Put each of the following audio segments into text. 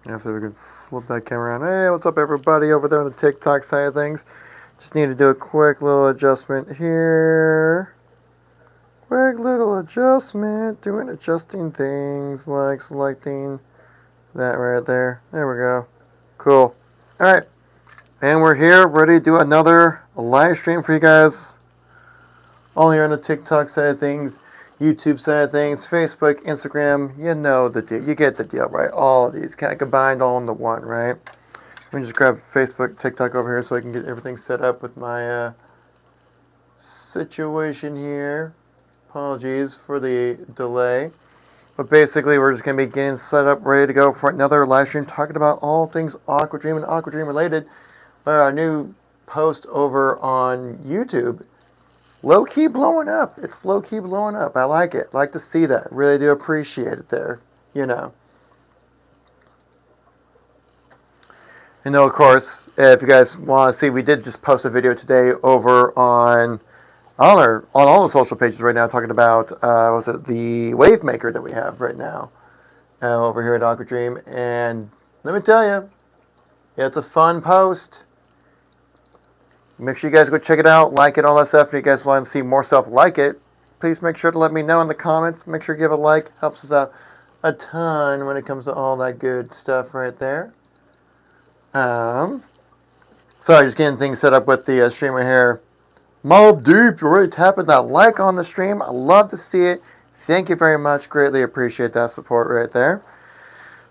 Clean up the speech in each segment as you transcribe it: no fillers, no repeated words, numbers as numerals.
Yeah, so we can flip that camera around. Hey, what's up, everybody over there on the TikTok side of things? Just need to do a quick little adjustment here. Quick little adjustment. Doing adjusting things like selecting that right there. There we go. Cool. Alright. And we're here ready to do another live stream for you guys. All here on the TikTok side of things, YouTube side of things, Facebook, Instagram. You know the deal. You get the deal, right? All of these kind of combined all into one, right? Let me just grab Facebook, TikTok over here so I can get everything set up with my situation here. Apologies for the delay. But basically, we're just going to be getting set up, ready to go for another live stream talking about all things Aquadream and Aquadream related. Our new post over on YouTube. Low-key blowing up. It's low-key blowing up. I like it. I like to see that. Really do appreciate it there. You know. And though, of course, if you guys want to see, we did just post a video today over on all the social pages right now talking about, was it the wave maker that we have right now over here at Aquadream. And let me tell you, it's a fun post. Make sure you guys go check it out, like it, all that stuff. If you guys want to see more stuff like it, please make sure to let me know in the comments. Make sure to give a like. Helps us out a ton when it comes to all that good stuff right there. Sorry, just getting things set up with the streamer here. Mob Deep, you're already tapping that like on the stream. I love to see it. Thank you very much. Greatly appreciate that support right there.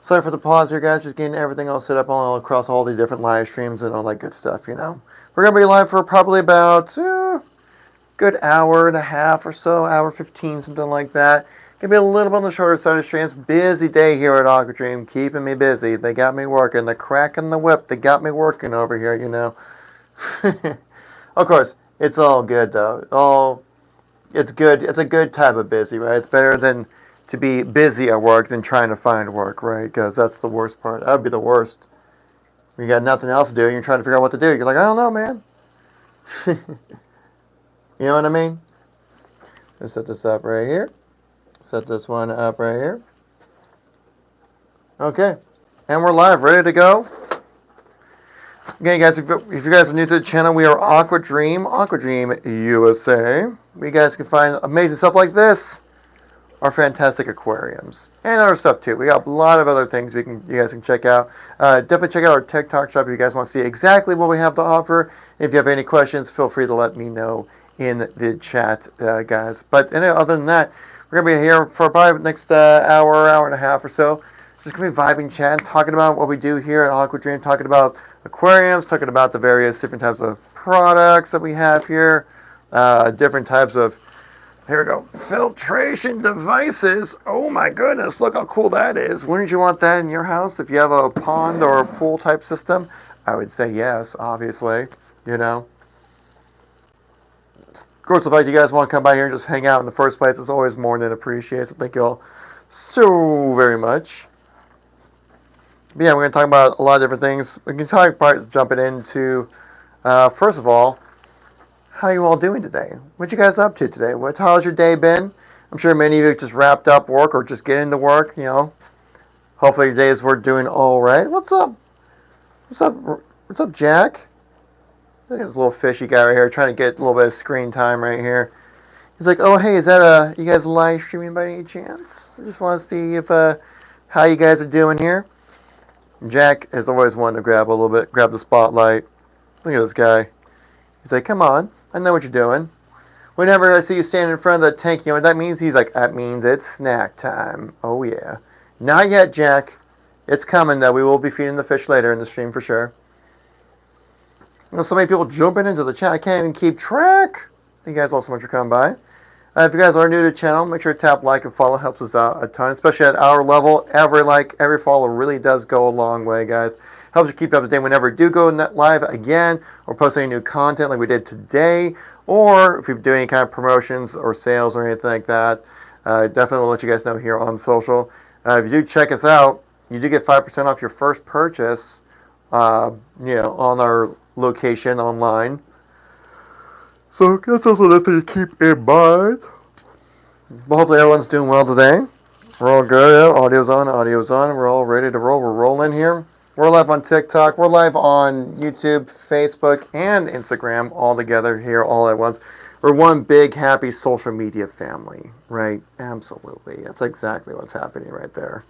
Sorry for the pause here, guys. Just getting everything all set up all across all the different live streams and all that good stuff, you know. We're going to be live for probably about a good hour and a half or so, hour 15, something like that. Going to be a little bit on the shorter side of streams. Busy day here at Aquadream, keeping me busy. They got me working. They're cracking the whip. They got me working over here, you know. Of course, it's all good, though. It's good. It's a good type of busy, right? It's better than to be busy at work than trying to find work, right? Because that's the worst part. That would be the worst. You got nothing else to do, and you're trying to figure out what to do. You're like, I don't know, man. You know what I mean? Let's set this up right here. Set this one up right here. Okay. And we're live, ready to go. Again, guys, if you guys are new to the channel, we are Aquadream USA. You guys can find amazing stuff like this. Our fantastic aquariums and other stuff too. We got a lot of other things you guys can check out. Definitely check out our TikTok shop if you guys want to see exactly what we have to offer. If you have any questions, feel free to let me know in the chat, guys. But other than that, we're gonna be here for about the next hour and a half or so. Just gonna be vibing, chatting, talking about what we do here at Aquadream, talking about aquariums, talking about the various different types of products that we have here, different types of. Here we go. Filtration devices. Oh my goodness, look how cool that is. Wouldn't you want that in your house if you have a pond or a pool type system? I would say yes, obviously, you know. Of course, if you guys want to come by here and just hang out in the first place, it's always more than appreciated. So thank you all so very much. But yeah, we're going to talk about a lot of different things. We can talk about jumping into, first of all, how are you all doing today? What you guys up to today? How's your day been? I'm sure many of you just wrapped up work or just getting to work, you know. Hopefully your days were doing all right. What's up? What's up? What's up, Jack? Look at this little fishy guy right here trying to get a little bit of screen time right here. He's like, oh, hey, is that you guys live streaming by any chance? I just want to see if how you guys are doing here. Jack has always wanted to grab the spotlight. Look at this guy. He's like, come on. I know what you're doing. Whenever I see you standing in front of the tank, you know what that means? He's like, that means it's snack time. Oh, yeah. Not yet, Jack. It's coming, though. We will be feeding the fish later in the stream for sure. You know, so many people jumping into the chat. I can't even keep track. Thank you guys all so much for coming by. If you guys are new to the channel, make sure to tap like and follow. Helps us out a ton, especially at our level. Every like, every follow really does go a long way, guys. Helps you keep up to date whenever we do go live again or post any new content like we did today, or if we do any kind of promotions or sales or anything like that. Definitely will let you guys know here on social. If you do check us out, you do get 5% off your first purchase, on our location online. So that's also another thing to keep in mind. But hopefully everyone's doing well today. We're all good. Yeah, audio's on. Audio's on. We're all ready to roll. We're rolling here. We're live on TikTok. We're live on YouTube, Facebook, and Instagram all together here all at once. We're one big, happy social media family, right? Absolutely. That's exactly what's happening right there.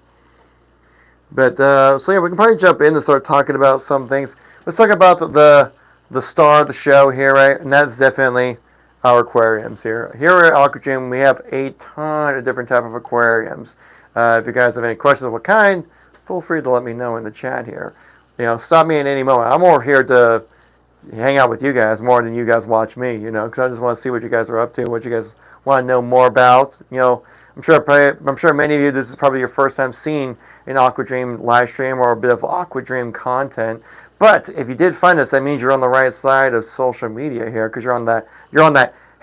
But, so yeah, we can probably jump in and start talking about some things. Let's talk about the star of the show here, right? And that's definitely our aquariums here. Here at Aquadream, we have a ton of different type of aquariums. If you guys have any questions of what kind, feel free to let me know in the chat here. You know, stop me at any moment. I'm more here to hang out with you guys more than you guys watch me, you know, because I just want to see what you guys are up to, what you guys want to know more about. You know, I'm sure many of you, this is probably your first time seeing an Aquadream live stream or a bit of Aquadream content. But if you did find us, that means you're on the right side of social media here, because you're on that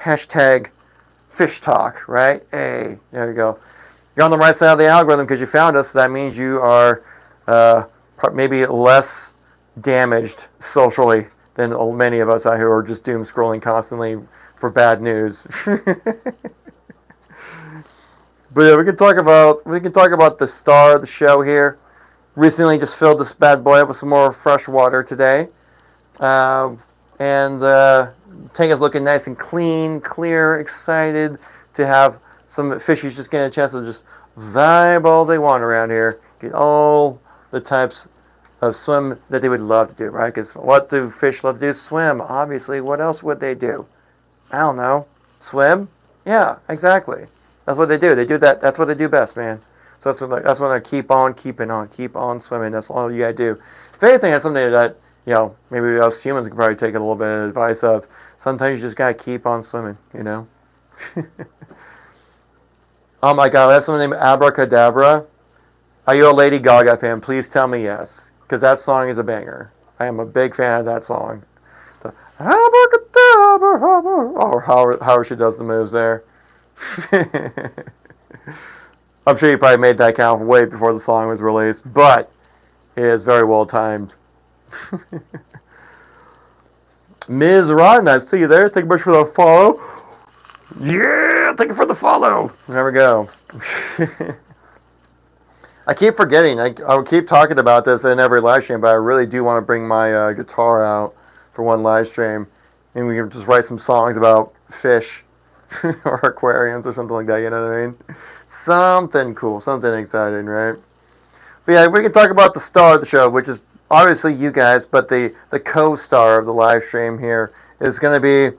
hashtag fish talk, right? Hey, there you go. You're on the right side of the algorithm because you found us. So that means you are maybe less damaged socially than many of us out here who are just doom scrolling constantly for bad news. But yeah, we can talk about the star of the show here. Recently, just filled this bad boy up with some more fresh water today, and tank is looking nice and clean, clear, excited to have some fishies just getting a chance to just vibe all they want around here, get all the types of swim that they would love to do, right? Because what do fish love to do? Swim, obviously. What else would they do? I don't know. Swim? Yeah, exactly. That's what they do. They do that. That's what they do best, man. So that's when they keep on keeping on, keep on swimming. That's all you gotta do. If anything, that's something that, you know, maybe us humans can probably take a little bit of advice of. Sometimes you just gotta keep on swimming, you know. Oh my God, that's something named Abracadabra. Are you a Lady Gaga fan? Please tell me yes, because that song is a banger. I am a big fan of that song. The Abracadabra, or how she does the moves there. I'm sure you probably made that count way before the song was released, but it is very well timed. Ms. Rotten, I see you there. Thank you much for the follow. Yeah, thank you for the follow. There we go. I keep forgetting. I keep talking about this in every live stream, but I really do want to bring my guitar out for one live stream, and we can just write some songs about fish or aquariums or something like that. You know what I mean? Something cool, something exciting, right? But yeah, we can talk about the star of the show, which is obviously you guys, but the co-star of the live stream here is going to be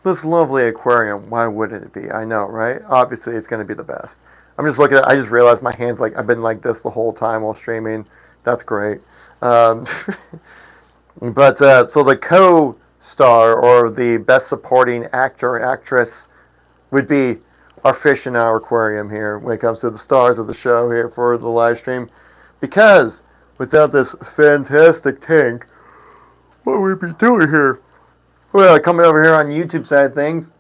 this lovely aquarium. Why wouldn't it be? I know, right? Obviously, it's going to be the best. I'm just looking at it. I just realized my hands, like, I've been like this the whole time while streaming. That's great. But so the co-star or the best supporting actor or actress would be our fish in our aquarium here when it comes to the stars of the show here for the live stream. Because without this fantastic tank, what would we be doing here? Well, coming over here on YouTube side of things,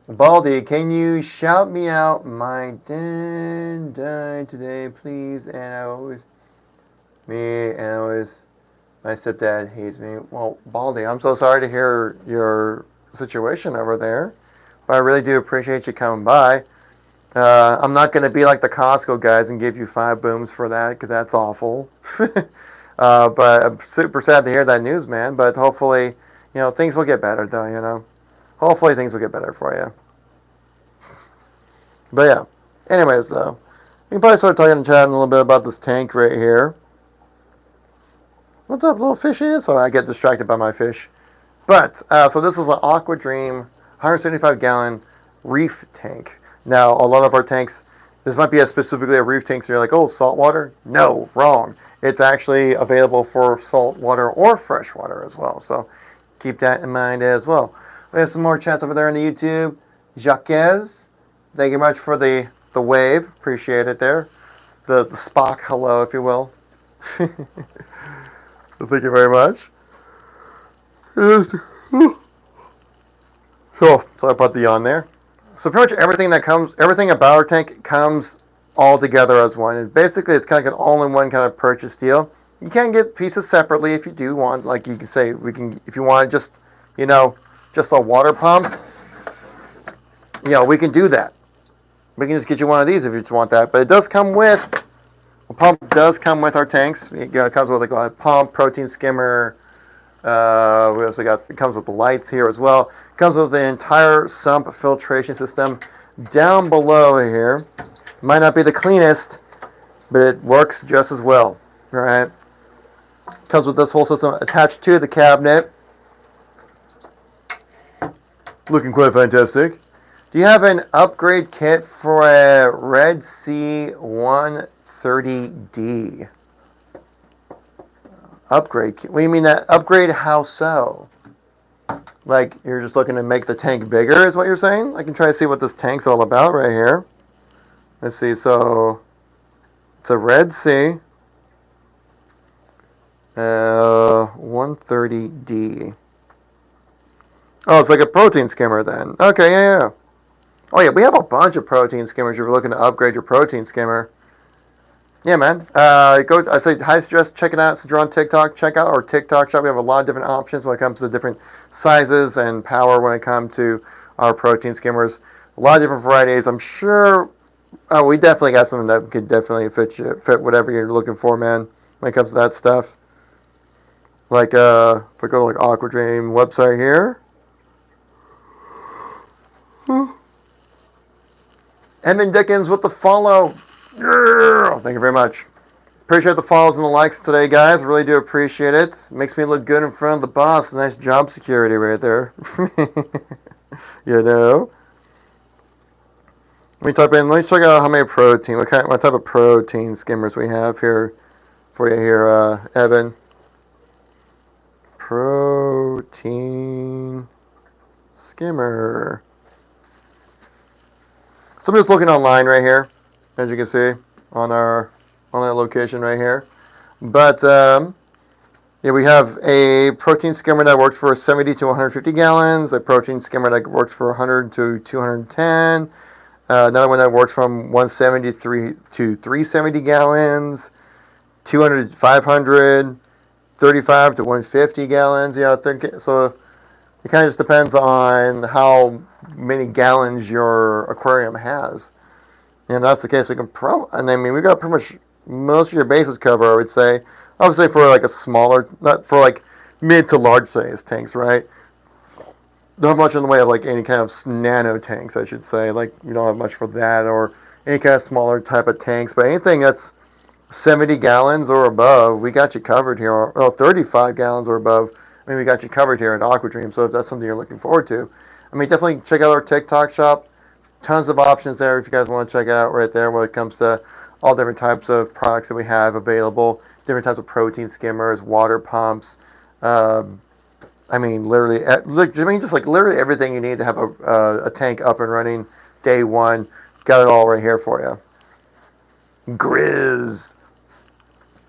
Baldy, can you shout me out? My dad died today, please. And my stepdad hates me. Well, Baldy, I'm so sorry to hear your situation over there. But I really do appreciate you coming by. I'm not going to be like the Costco guys and give you 5 booms for that, because that's awful. But I'm super sad to hear that news, man. But hopefully, you know, things will get better, though, you know. Hopefully things will get better for you. But yeah. Anyways, though, we can probably start talking and chatting a little bit about this tank right here. What's up, little fishies? So I get distracted by my fish. But, so this is an Aquadream 175-gallon reef tank. Now, a lot of our tanks, this might be specifically a reef tank, so you're like, oh, saltwater? No, wrong. It's actually available for saltwater or freshwater as well. So keep that in mind as well. We have some more chats over there on the YouTube. Jacques, thank you much for the wave. Appreciate it there. The Spock hello, if you will. So thank you very much. So I put the on there. So pretty much everything about our tank comes all together as one. And basically, it's kind of an all-in-one kind of purchase deal. You can get pieces separately if you do want. Like you can say, if you want just, you know, just a water pump. You know, we can do that. We can just get you one of these if you just want that. But it does come with, a pump does come with our tanks. It comes with like a pump, protein skimmer. We also got, it comes with the lights here as well. It comes with the entire sump filtration system down below here. Might not be the cleanest, but it works just as well. All right. Comes with this whole system attached to the cabinet. Looking quite fantastic. Do you have an upgrade kit for a Red Sea 130D? Upgrade kit? What do you mean that? Upgrade how so? Like you're just looking to make the tank bigger is what you're saying? I can try to see what this tank's all about right here. Let's see, so it's a Red Sea 130D. Oh, it's like a protein skimmer then. Okay, yeah. Oh yeah, we have a bunch of protein skimmers if you're looking to upgrade your protein skimmer. Yeah, man. I say highly suggest checking out since you're on TikTok. Check out our TikTok shop. We have a lot of different options when it comes to different sizes and power when it comes to our protein skimmers. A lot of different varieties. I'm sure we definitely got something that could definitely fit whatever you're looking for, man, when it comes to that stuff. Like if I go to like Aquadream website here. Evan Dickens with the follow. Yeah, thank you very much. Appreciate the follows and the likes today, guys. Really do appreciate it. Makes me look good in front of the boss. Nice job security right there. You know. Let me check out how many protein, what type of protein skimmers we have here for you here, Evan. Protein skimmer. So I'm just looking online right here, as you can see on our location right here. But yeah, we have a protein skimmer that works for 70 to 150 gallons, a protein skimmer that works for 100 to 210, another one that works from 173 to 370 gallons, 200 to 500, 35 to 150 gallons. Yeah, so it kind of just depends on how many gallons your aquarium has. And if that's the case, we can and I mean, we got pretty much most of your bases covered, I would say. Obviously for like a smaller, not for like mid to large size tanks, right? Not much in the way of like any kind of nano tanks, I should say. Like you don't have much for that, or any kind of smaller type of tanks. But anything that's 70 gallons or above, we got you covered here. Or 35 gallons or above, I mean, we got you covered here at Aquadream. So if that's something you're looking forward to, I mean, definitely check out our TikTok shop. Tons of options there if you guys want to check it out right there when it comes to all different types of products that we have available. Different types of protein skimmers, water pumps. I mean, literally, just like literally everything you need to have a tank up and running day one. Got it all right here for you. Grizz.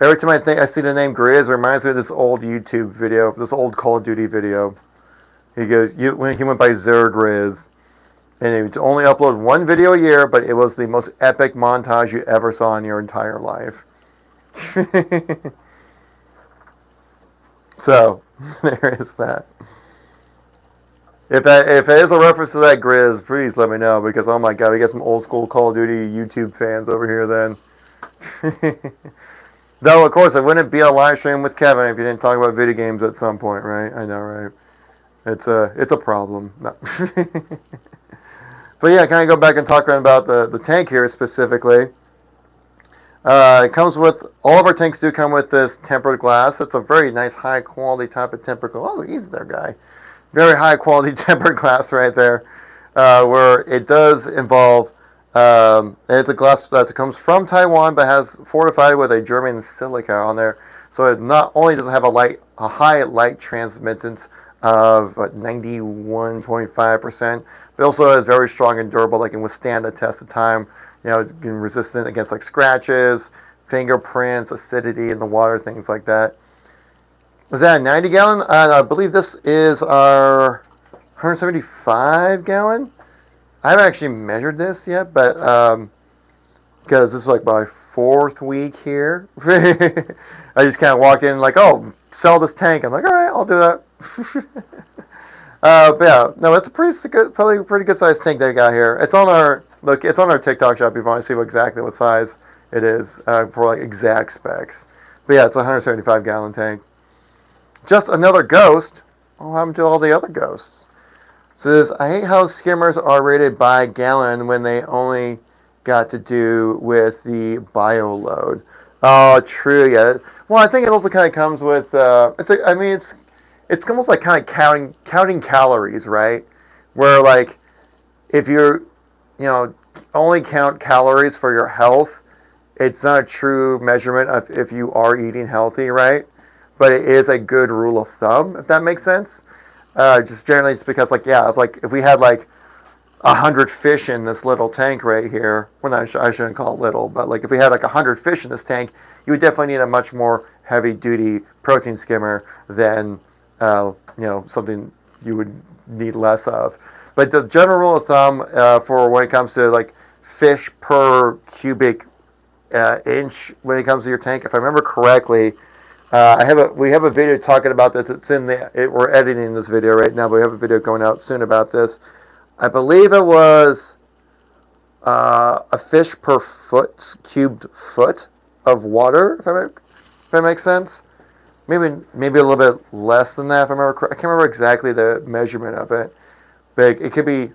Every time I see the name Grizz, it reminds me of this old YouTube video, this old Call of Duty video. He goes, he went by Zergrizz, and he would only upload one video a year, but it was the most epic montage you ever saw in your entire life. So there is that. If it is a reference to that Grizz, please let me know, because oh my god, we got some old school Call of Duty YouTube fans over here then. Though, of course, it wouldn't be a live stream with Kevin if you didn't talk about video games at some point, right? I know, right? It's a problem. No. But yeah, can I go back and talk about the tank here specifically? It comes with, all of our tanks do come with this tempered glass. It's a very nice, high quality type of tempered glass. Oh, easy there, guy. Very high quality tempered glass right there, where it does involve. It's a glass that comes from Taiwan, but has fortified with a German silica on there. So it not only does it have a high light transmittance of 91.5%, but also is very strong and durable. Like can withstand the test of time. You know, it can resistant against like scratches, fingerprints, acidity in the water, things like that. Is that a 90 gallon? I believe this is our 175 gallon. I haven't actually measured this yet, but because this is like my 4th week here. I just kind of walked in like, oh, sell this tank. I'm like, all right, I'll do that. But yeah, no, it's a probably a pretty good sized tank that I got here. It's on our look, it's on our TikTok shop if you want to see exactly what size it is for like exact specs. But yeah, it's a 175 gallon tank. Just another ghost. What happened to all the other ghosts? Says, I hate how skimmers are rated by gallon when they only got to do with the bio load. Oh, true. Yeah. Well, I think it also kind of comes with. It's almost like kind of counting calories, right? Where like if you're, only count calories for your health, it's not a true measurement of if you are eating healthy, right? But it is a good rule of thumb, if that makes sense. Just generally, it's because like if we had like 100 fish in this little tank right here, well, I shouldn't call it little, but like if we had like 100 fish in this tank, you would definitely need a much more heavy-duty protein skimmer than something you would need less of. But the general rule of thumb for when it comes to like fish per cubic inch when it comes to your tank, if I remember correctly, we have a video talking about this. It's we're editing this video right now, but we have a video going out soon about this. I believe it was a fish per cubed foot of water, if that makes sense. Maybe a little bit less than that, if I remember correctly. I can't remember exactly the measurement of it, but it could be.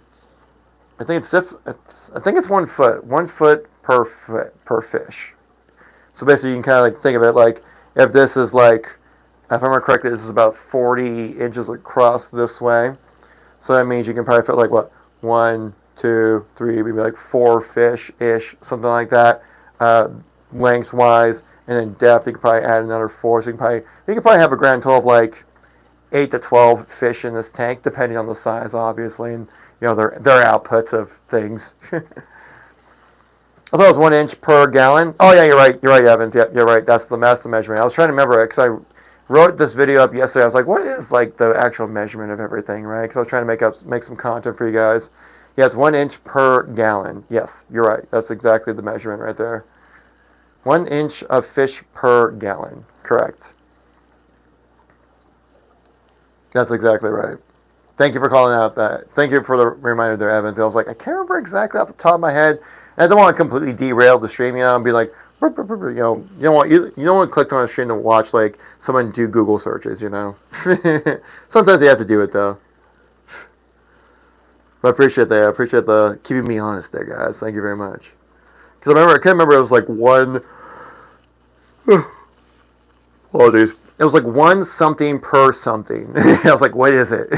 I think it's 1 foot, 1 foot per fish. So basically, you can kind of like think of it like if this is like, if I remember correctly, this is about 40 inches across this way. So that means you can probably fit like what, 1, 2, 3, maybe like 4 fish-ish, something like that, lengthwise, and then depth. You could probably add another 4. So you can probably have a grand total of like 8 to 12 fish in this tank, depending on the size, obviously, and their outputs of things. I thought it was 1 inch per gallon. Oh yeah, you're right, Evans. Yeah, you're right. That's the measurement. I was trying to remember it because I wrote this video up yesterday. I was like, what is like the actual measurement of everything, right? Because I was trying to make some content for you guys. Yeah, it's 1 inch per gallon. Yes, you're right. That's exactly the measurement right there. 1 inch of fish per gallon. Correct. That's exactly right. Thank you for calling out that. Thank you for the reminder there, Evans. I was like, I can't remember exactly off the top of my head. And I don't want to completely derail the stream, and be like, you don't want to click on a stream to watch like someone do Google searches, Sometimes you have to do it though. But I appreciate that. I appreciate the keeping me honest there, guys. Thank you very much. Because I can't remember. It was like one. Apologies. It was like 1 something per something. I was like, what is it?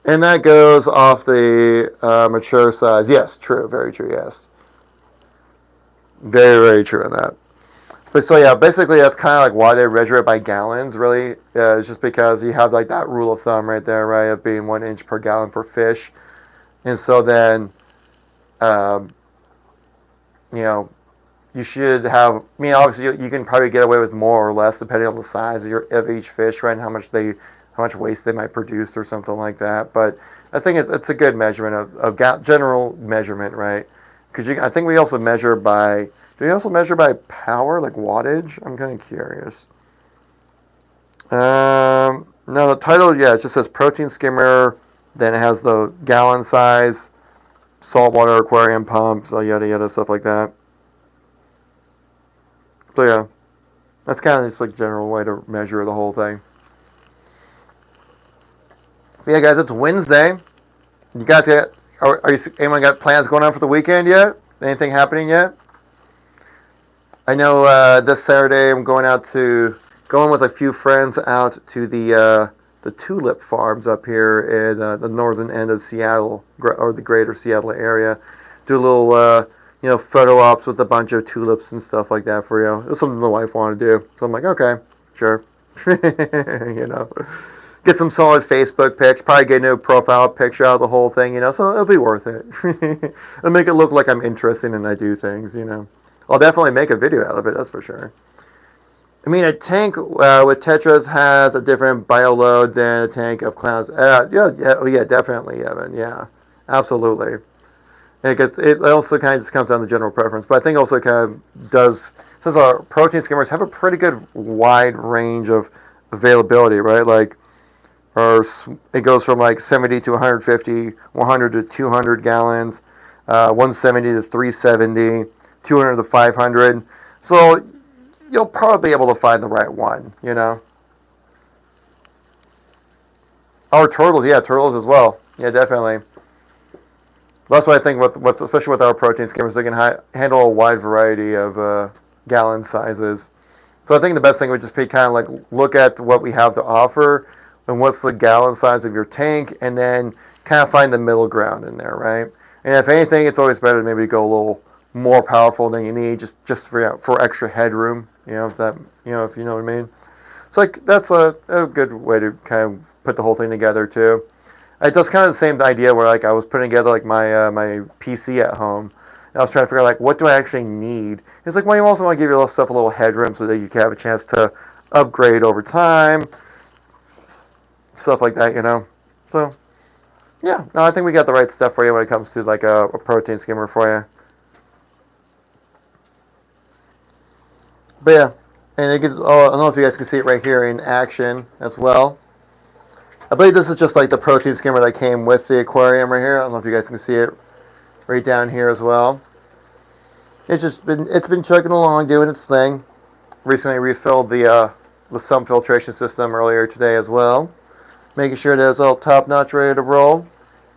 And that goes off the mature size. Yes, true. Very true, yes. Very, very true on that. But so, yeah, basically that's kind of like why they measure it by gallons, really. It's just because you have like that rule of thumb right there, right, of being 1 inch per gallon per fish. And so then, you should have, obviously you can probably get away with more or less depending on the size of each fish, right, and how much waste they might produce or something like that. But I think it's a good measurement of general measurement, right? Because I think we also measure by, do we also measure by power, like wattage? I'm kind of curious. No, the title, yeah, it just says protein skimmer, then it has the gallon size, saltwater aquarium pumps, yada yada, stuff like that. So yeah, that's kind of just like general way to measure the whole thing. But yeah, guys, it's Wednesday. You guys anyone got plans going on for the weekend yet? Anything happening yet? I know this Saturday I'm going with a few friends out to the tulip farms up here in the northern end of Seattle, or the greater Seattle area. Do a little photo ops with a bunch of tulips and stuff like that for you. It was something the wife wanted to do. So I'm like, okay, sure. Get some solid Facebook pics. Probably get a new profile picture out of the whole thing, so it'll be worth it. It'll make it look like I'm interested and I do things, I'll definitely make a video out of it, that's for sure. A tank with tetras has a different bio load than a tank of clowns. Yeah, definitely, Evan. Yeah, absolutely. It also kind of just comes down to general preference, but I think also kind of does, since our protein skimmers have a pretty good wide range of availability, right? Like or it goes from like 70 to 150, 100 to 200 gallons, 170 to 370, 200 to 500. So you'll probably be able to find the right one, you know. Oh, turtles, yeah, turtles as well. Yeah, definitely. That's what I think, with especially with our protein skimmers, they can handle a wide variety of gallon sizes. So I think the best thing would just be kind of like look at what we have to offer and what's the gallon size of your tank, and then kind of find the middle ground in there, right? And if anything, it's always better to maybe go a little more powerful than you need, just for extra headroom. You know, if you know what I mean. So like that's a good way to kind of put the whole thing together too. It does kind of the same idea where like I was putting together like my PC at home. And I was trying to figure out like what do I actually need. It's like, well, you also want to give yourself a little headroom so that you can have a chance to upgrade over time, stuff like that, you know. So yeah, no, I think we got the right stuff for you when it comes to like a protein skimmer for you. But yeah, and it gets, oh, I don't know if you guys can see it right here in action as well. I believe this is just like the protein skimmer that came with the aquarium right here. I don't know if you guys can see it right down here as well. It's been chugging along, doing its thing. Recently refilled the sump filtration system earlier today as well, making sure that it's all top notch, ready to roll.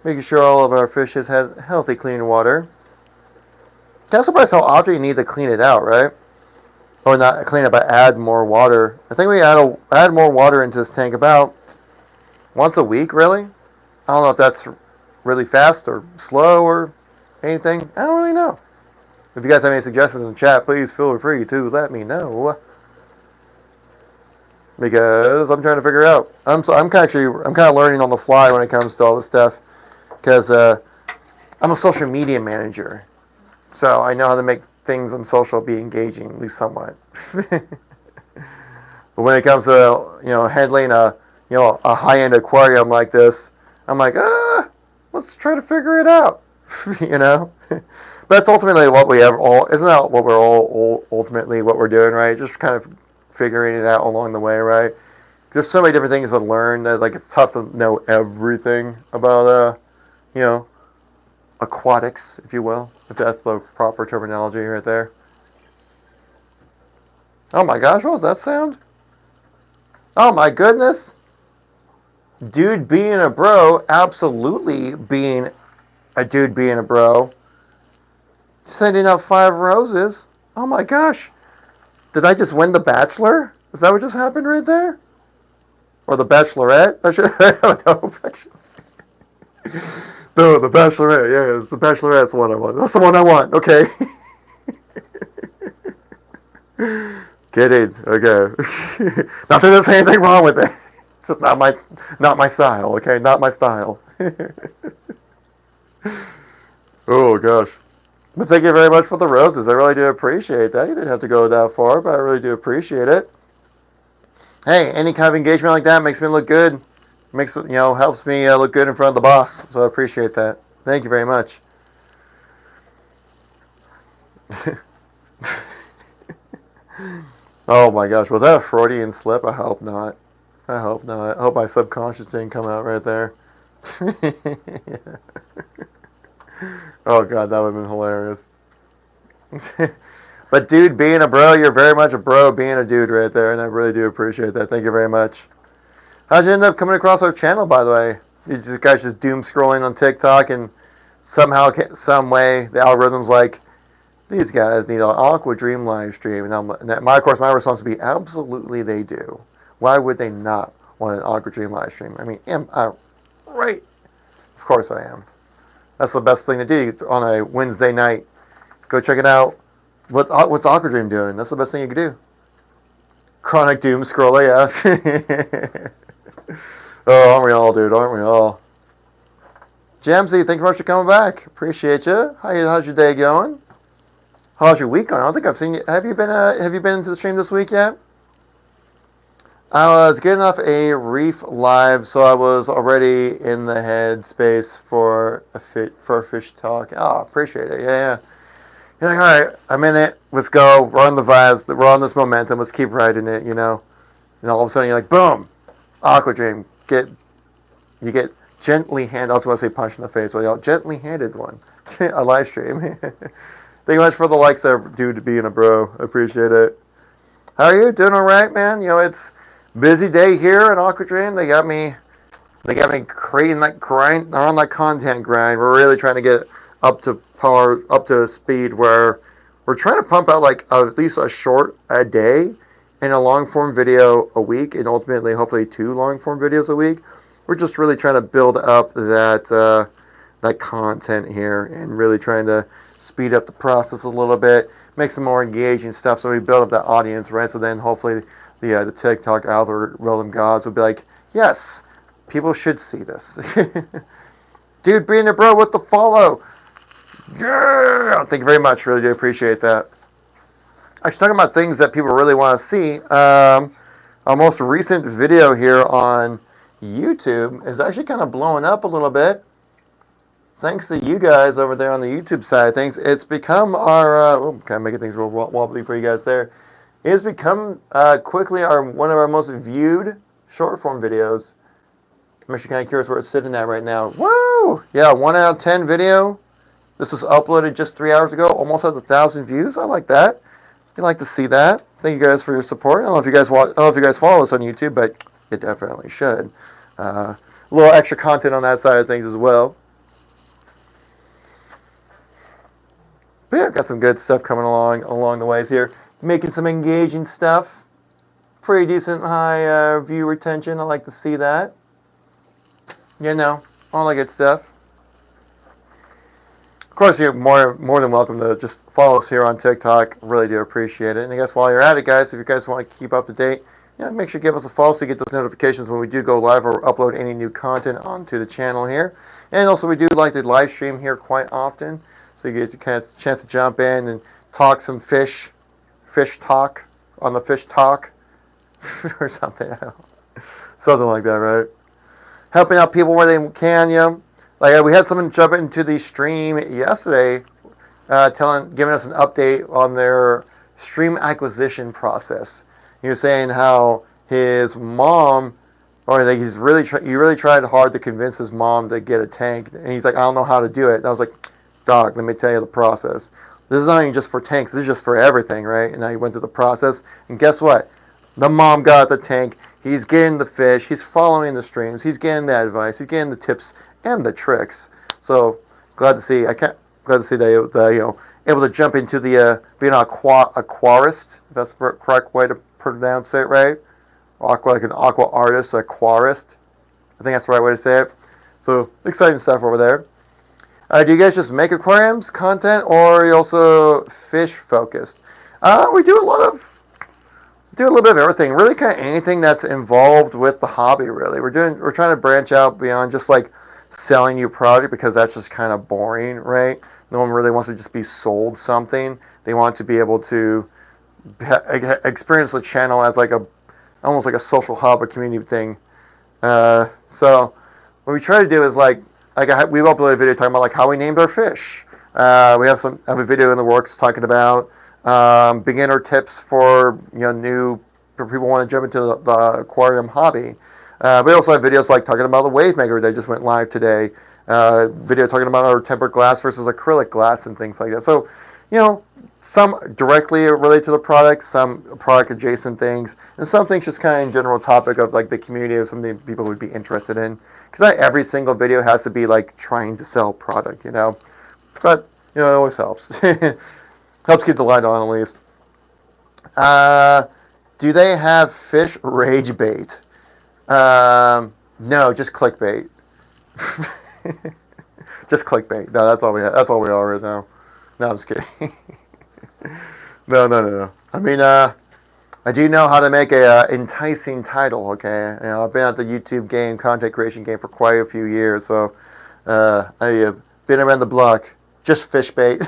Making sure all of our fish has had healthy, clean water. Kind of surprised how often you need to clean it out, right? Or not clean it, but add more water. I think we add more water into this tank about once a week, really. I don't know if that's really fast or slow or anything. I don't really know. If you guys have any suggestions in the chat, please feel free to let me know. Because I'm trying to figure out. I'm kind of learning on the fly when it comes to all this stuff. Because I'm a social media manager, so I know how to make things on social be engaging, at least somewhat. But when it comes to handling a high-end aquarium like this, I'm like, let's try to figure it out. you know. But that's ultimately what we have all. Isn't that what we're all ultimately what we're doing, right? Just kind of figuring it out along the way, right? There's so many different things to learn that like it's tough to know everything about aquatics, if you will, if that's the proper terminology right there. Oh my gosh, what was that sound? Oh my goodness. Dude being a bro, absolutely being a dude being a bro. Sending out 5 roses. Oh my gosh. Did I just win The Bachelor? Is that what just happened right there? Or The Bachelorette? I don't know. No, The Bachelorette. Yeah, The Bachelorette's the one I want. That's the one I want. Okay. Kidding. Okay. Not that there's anything wrong with it. It's just not my style. Okay, not my style. Oh gosh. But thank you very much for the roses. I really do appreciate that. You didn't have to go that far, but I really do appreciate it. Hey, any kind of engagement like that makes me look good. Makes helps me look good in front of the boss. So I appreciate that. Thank you very much. Oh my gosh, was that a Freudian slip? I hope not. I hope not. I hope my subconscious didn't come out right there. Oh god, that would have been hilarious. But dude, being a bro, you're very much a bro being a dude right there, and I really do appreciate that. Thank you very much. How'd you end up coming across our channel, by the way? You guys just doom scrolling on TikTok, and somehow, some way, the algorithm's like, these guys need an Aquadream live stream. And of course, my response would be, absolutely they do. Why would they not want an Aquadream live stream? I mean, am I right? Of course I am. That's the best thing to do on a Wednesday night. Go check it out. What's Aquadream doing? That's the best thing you could do. Chronic doom scroller, yeah. Oh, aren't we all, dude? Aren't we all? Jamsy, thank you much for coming back. Appreciate you. How's your day going? How's your week going? I don't think I've seen you. Have you been into the stream this week yet? I was getting off a reef live, so I was already in the headspace for a fish talk. Oh, appreciate it. Yeah. You're like, all right, I'm in it. Let's go. We're on the vibes. We're on this momentum. Let's keep riding it, And all of a sudden, you're like, boom, Aquadream. You get gently handed. I was going to say punch in the face, but you know, gently handed one. A live stream. Thank you much for the likes there, dude, being a bro. Appreciate it. How are you? Doing all right, man? You know, it's busy day here at Aquadream. They got me creating that grind, on that content grind. We're really trying to get up to par, up to speed where we're trying to pump out like at least a short a day and a long form video a week, and ultimately, hopefully, 2 long form videos a week. We're just really trying to build up that content here and really trying to speed up the process a little bit, make some more engaging stuff, so we build up that audience, right? So then hopefully the TikTok algorithm gods will be like, yes, people should see this. Dude, being a bro with the follow. Yeah! Thank you very much. Really do appreciate that. Actually, talking about things that people really want to see, our most recent video here on YouTube is actually kind of blowing up a little bit. Thanks to you guys over there on the YouTube side of things. It's become our, kind of making things real wobbly for you guys there. It's become quickly one of our most viewed short form videos. I'm actually kind of curious where it's sitting at right now. Woo! Yeah, 1 out of 10 video. This was uploaded just 3 hours ago. Almost has 1,000 views. I like that. I'd like to see that. Thank you guys for your support. I don't know if you guys follow us on YouTube, but you definitely should. A little extra content on that side of things as well. But yeah, got some good stuff coming along the ways here. Making some engaging stuff. Pretty decent high view retention. I like to see that. You know, all that good stuff. Of course, you're more than welcome to just follow us here on TikTok. Really do appreciate it. And I guess while you're at it, guys, if you guys want to keep up to date, make sure you give us a follow so you get those notifications when we do go live or upload any new content onto the channel here. And also, we do like to live stream here quite often, so you get a chance to jump in and talk some fish talk on the fish talk or something. Something like that, right? Helping out people where they can, Like we had someone jump into the stream yesterday, giving us an update on their stream acquisition process. He was saying how his mom, or like he really tried hard to convince his mom to get a tank, and he's like, I don't know how to do it. And I was like, dog, let me tell you the process. This is not even just for tanks. This is just for everything, right? And now he went through the process, and guess what? The mom got the tank. He's getting the fish. He's following the streams. He's getting the advice. He's getting the tips and the tricks. So glad to see. Glad to see that able to jump into the being an aquarist. If that's the correct way to pronounce it, right? Aqua, like an aqua artist, aquarist. I think that's the right way to say it. So exciting stuff over there. Do you guys just make aquariums content, or are you also fish focused? We do a little bit of everything. Really, kind of anything that's involved with the hobby. Really, we're trying to branch out beyond just like selling you product, because that's just kind of boring, right? No one really wants to just be sold something. They want to be able to experience the channel as like almost like a social hub, a community thing. So what we try to do is we've uploaded a video talking about like how we named our fish. We have a video in the works talking about beginner tips for for people who want to jump into the aquarium hobby. We also have videos like talking about the wave maker that just went live today. Video talking about our tempered glass versus acrylic glass and things like that. So, some directly relate to the product, some product adjacent things, and some things just kind of in general topic of like the community of something people would be interested in. Because not every single video has to be like trying to sell product, But it always helps. Helps keep the light on at least. Do they have fish rage bait? No, just clickbait. Just clickbait. No, that's all we have. That's all we are right now. No, I'm just kidding. No. I mean, I do know how to make a enticing title. Okay, I've been at the YouTube game, content creation game for quite a few years, so I have been around the block. Just fish bait.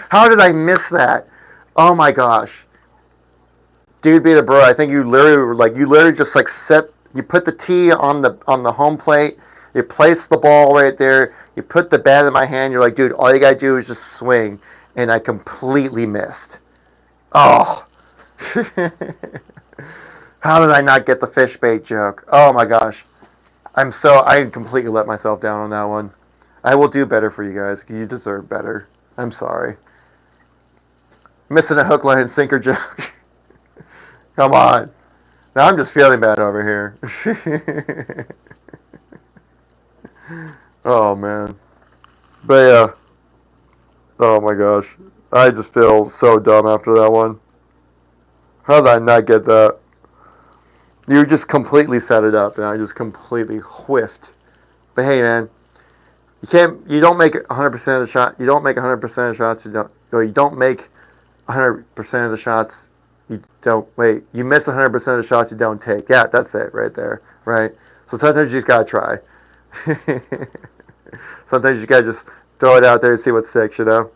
How did I miss that? Oh my gosh. Dude, be the bro. I think you literally just like you put the tee on the home plate, you place the ball right there, you put the bat in my hand, you're like, dude, all you gotta do is just swing, and I completely missed. Oh. How did I not get the fish bait joke? Oh my gosh. I completely let myself down on that one. I will do better for you guys. You deserve better. I'm sorry. Missing a hook, line, and sinker joke. Come on. Now I'm just feeling bad over here. Oh man. But yeah. Oh my gosh. I just feel so dumb after that one. How did I not get that? You just completely set it up, and I just completely whiffed. But hey, man, you don't make 100% of the shot. You don't make 100% of the shots. You don't make 100% of the shots. You miss 100% of the shots you don't take. Yeah, that's it right there, right? So sometimes you just gotta try. Sometimes you gotta just throw it out there and see what sticks, you know?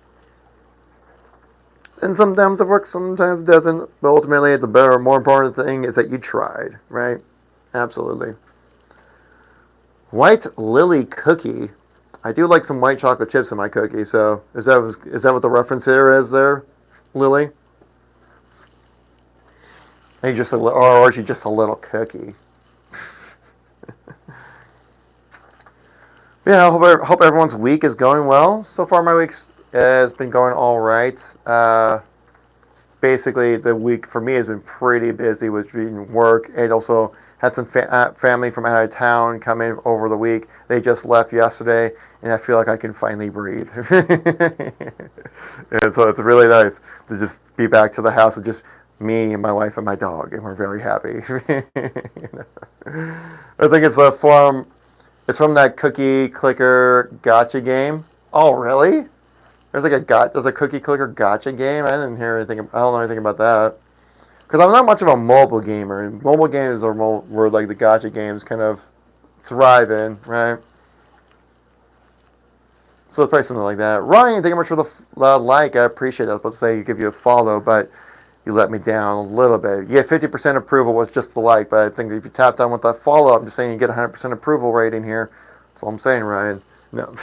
And sometimes it works, sometimes it doesn't. But ultimately, the better, more important thing is that you tried, right? Absolutely. White Lily cookie. I do like some white chocolate chips in my cookie. So is that what the reference here is there, Lily? Or is she just a little cookie? Yeah, I hope everyone's week is going well. So far, my week has been going all right. Basically, the week for me has been pretty busy with work, and also had some family from out of town come in over the week. They just left yesterday, and I feel like I can finally breathe. And so it's really nice to just be back to the house with just me and my wife and my dog, and we're very happy. I think it's from that cookie clicker gotcha game. Oh, really? There's a cookie clicker gotcha game. I didn't hear anything. I don't know anything about that. Because I'm not much of a mobile gamer, and mobile games are where like the gotcha games kind of thrive in, right? So it's probably something like that. Ryan, thank you much for the like. I appreciate it. I was about to say you give you a follow, but you let me down a little bit. You get 50% approval with just the like, but I think if you tap down with that follow, I'm just saying you get 100% approval rating here. That's all I'm saying, Ryan. No.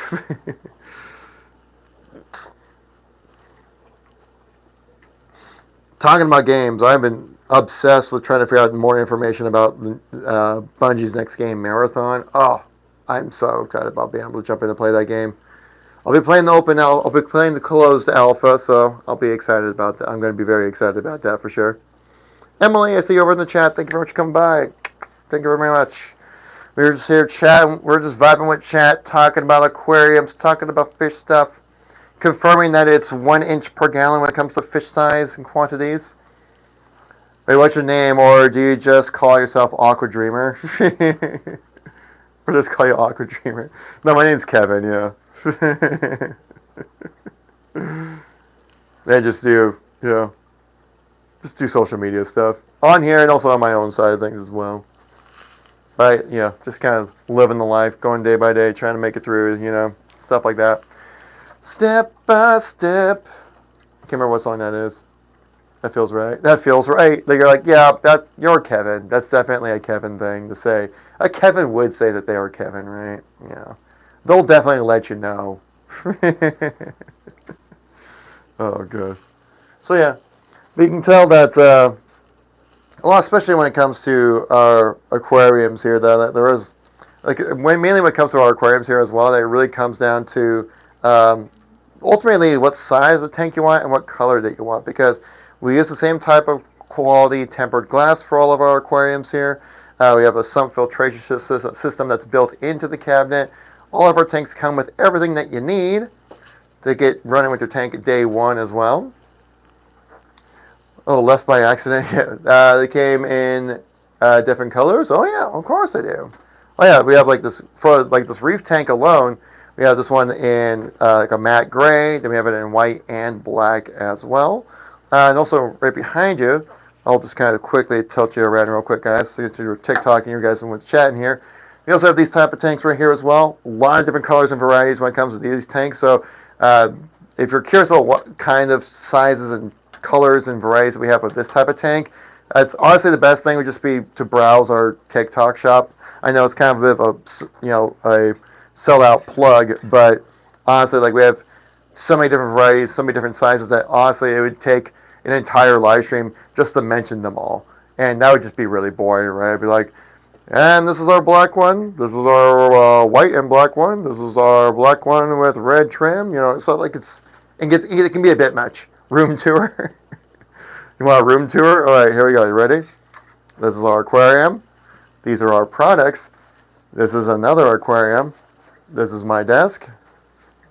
Talking about games, I've been obsessed with trying to figure out more information about Bungie's next game, Marathon. Oh, I'm so excited about being able to jump in and play that game. I'll be playing I'll be playing the closed alpha, so I'll be excited about that. I'm going to be very excited about that for sure. Emily, I see you over in the chat. Thank you very much for coming by. Thank you very much. We're just here chatting. We're just vibing with chat, talking about aquariums, talking about fish stuff, confirming that it's 1 inch per gallon when it comes to fish size and quantities. Wait, what's your name, or do you just call yourself Aquadreamer? Or just call you Aquadreamer? No, my name's Kevin, yeah. I just do social media stuff on here and also on my own side of things as well. But just kind of living the life, going day by day, trying to make it through, stuff like that. Step by step. I can't remember what song that is. That feels right. That feels right. You're like, yeah, you're Kevin. That's definitely a Kevin thing to say. A Kevin would say that they are Kevin, right? Yeah. They'll definitely let you know. Oh, good. So yeah, we can tell that, especially when it comes to our aquariums here, that there is, mainly when it comes to our aquariums here as well, that it really comes down to ultimately what size of tank you want and what color that you want, because we use the same type of quality tempered glass for all of our aquariums here. We have a sump filtration system that's built into the cabinet. All of our tanks come with everything that you need to get running with your tank at day one as well. Oh, left by accident. Yeah. They came in different colors. Oh yeah, of course they do. Oh yeah, we have for this reef tank alone. We have this one in like a matte gray. Then we have it in white and black as well. And also right behind you, I'll just kind of quickly tilt you around real quick, guys, so get to your TikTok and you guys and what's chatting here. We also have these type of tanks right here as well. A lot of different colors and varieties when it comes to these tanks. So if you're curious about what kind of sizes and colors and varieties that we have with this type of tank, it's honestly the best thing would just be to browse our TikTok shop. I know it's kind of a bit of a sellout plug, but honestly, we have so many different varieties, so many different sizes that honestly it would take an entire live stream just to mention them all, and that would just be really boring, right? I'd be like, And this is our black one. This is our white and black one. This is our black one with red trim. You know, so like it can be a bit much. Room tour. You want a room tour? All right, here we go. You ready? This is our aquarium. These are our products. This is another aquarium. This is my desk.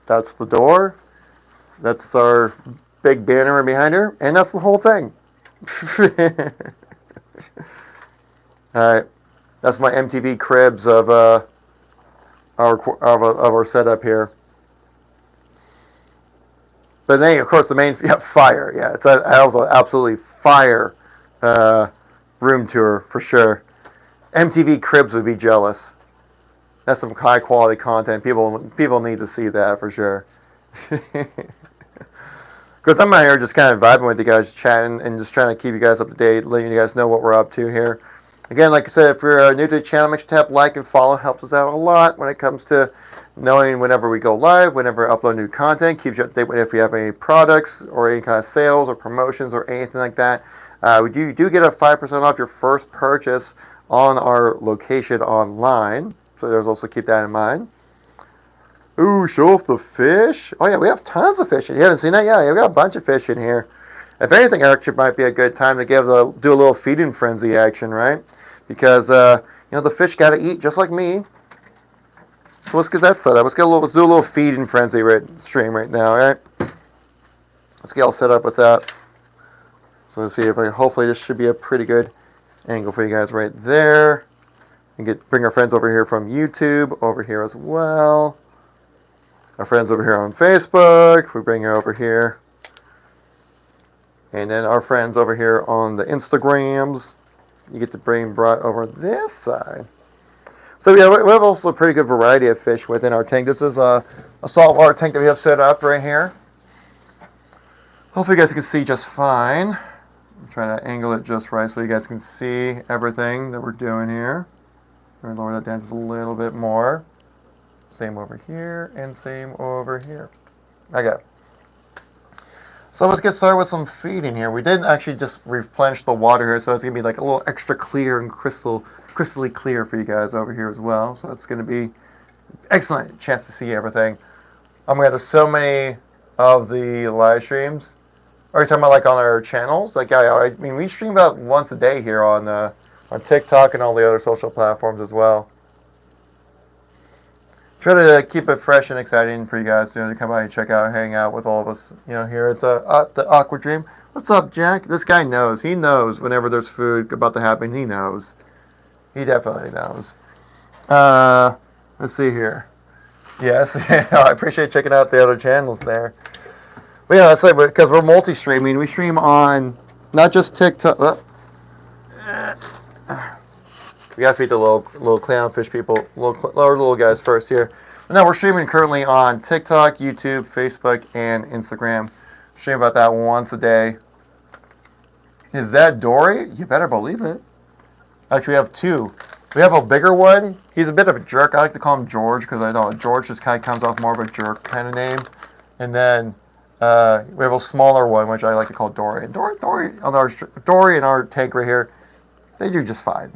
That's the door. That's our big banner behind her, and that's the whole thing. All right. That's my MTV cribs of our setup here. But then, of course, the main fire. Yeah, it's also absolutely fire room tour for sure. MTV cribs would be jealous. That's some high quality content. People need to see that for sure. Because I'm out here just kind of vibing with you guys, chatting, and just trying to keep you guys up to date, letting you guys know what we're up to here. Again, like I said, if you're new to the channel, make sure to tap like and follow. It helps us out a lot when it comes to knowing whenever we go live, whenever I upload new content. Keeps you up to date with if we have any products or any kind of sales or promotions or anything like that. We do get a 5% off your first purchase on our location online. So there's also keep that in mind. Ooh, show off the fish. Oh yeah, we have tons of fish. You haven't seen that? Yeah, we got a bunch of fish in here. If anything, actually might be a good time to do a little feeding frenzy action, right? Because you know, the fish got to eat just like me. So let's get that set up. Let's do a little feeding frenzy stream right now, all right? Let's get all set up with that. So let's see if hopefully this should be a pretty good angle for you guys right there. And bring our friends over here from YouTube over here as well. Our friends over here on Facebook, we bring her over here. And then our friends over here on the Instagrams, you get to bring brought over this side. So yeah, we have also a pretty good variety of fish within our tank. This is a saltwater tank that we have set up right here. Hopefully you guys can see just fine. I'm trying to angle it just right so you guys can see everything that we're doing here. I'm going to lower that down just a little bit more. Same over here, and same over here. Okay. So let's get started with some feeding here. We did actually just replenish the water here, so it's going to be like a little extra clear and crystally clear for you guys over here as well. So it's going to be excellent chance to see everything. We have so many of the live streams. Are you talking about like on our channels? Like, I mean, we stream about once a day here on TikTok and all the other social platforms as well. Try to keep it fresh and exciting for you guys, you know, to come by and check out, hang out with all of us, you know, here at the Aquadream. What's up, Jack? This guy knows. He knows whenever there's food about to happen. He knows. He definitely knows. Let's see here. Yes, I appreciate checking out the other channels there. But yeah, that's like because we're multi-streaming. We stream on not just TikTok. We gotta feed the little clownfish people, little guys first here. But now we're streaming currently on TikTok, YouTube, Facebook, and Instagram. Stream about that once a day. Is that Dory? You better believe it. Actually, we have two. We have a bigger one. He's a bit of a jerk. I like to call him George because I know George just kind of comes off more of a jerk kind of name. And then we have a smaller one, which I like to call Dory. And Dory and our tank right here, they do just fine.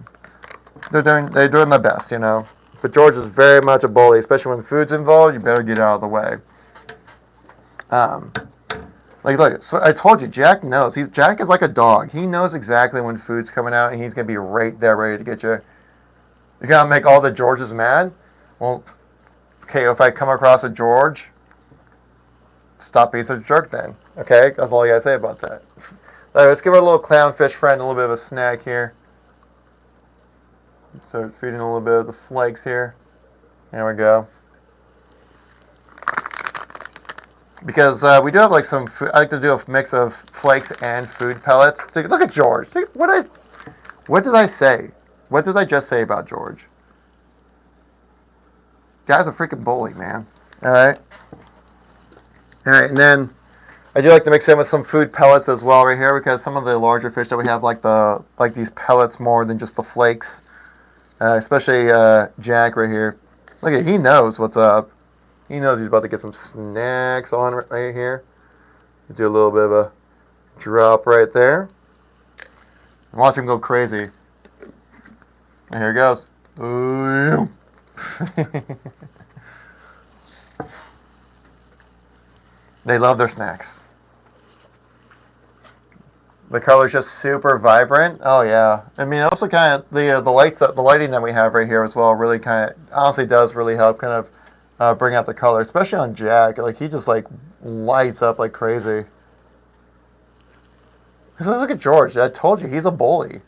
They're doing their best, you know. But George is very much a bully, especially when food's involved. You better get out of the way. Look, so I told you, Jack knows. Jack is like a dog. He knows exactly when food's coming out, and he's gonna be right there, ready to get you. You're gonna make all the Georges mad. Well, okay. If I come across a George, stop being such a jerk, then. Okay, that's all I gotta say about that. All right, let's give our little clownfish friend a little bit of a snack here. Start feeding a little bit of the flakes here. There we go. Because we do have like some food. I like to do a mix of flakes and food pellets. Look at George. What did I say? What did I just say about George? Guy's a freaking bully, man. Alright. Alright, and then I do like to mix in with some food pellets as well right here, because some of the larger fish that we have like these pellets more than just the flakes. Especially Jack right here. Look at, he knows what's up. He knows he's about to get some snacks on right here. Do a little bit of a drop right there. Watch him go crazy. And here it goes. Ooh. They love their snacks. The color's just super vibrant. Oh yeah. I mean, also kind of the lights, the lighting that we have right here as well, really kind of honestly does really help kind of bring out the color, especially on Jack. Like he just like lights up like crazy. So look at George. I told you he's a bully.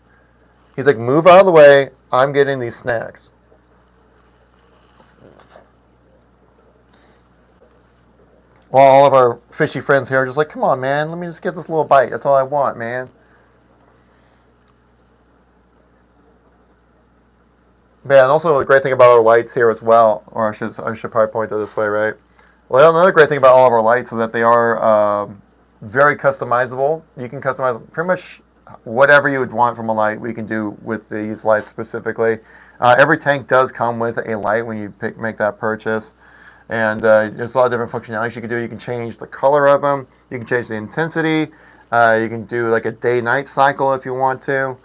He's like, move out of the way. I'm getting these snacks. While all of our fishy friends here are just like, come on, man, let me just get this little bite. That's all I want, man. Yeah, and also the great thing about our lights here as well, or I should probably point it this way, right? Well, another great thing about all of our lights is that they are very customizable. You can customize pretty much whatever you would want from a light. We can do with these lights specifically. Every tank does come with a light when you make that purchase, and there's a lot of different functionalities you can do. You can change the color of them. You can change the intensity. You can do like a day-night cycle if you want to,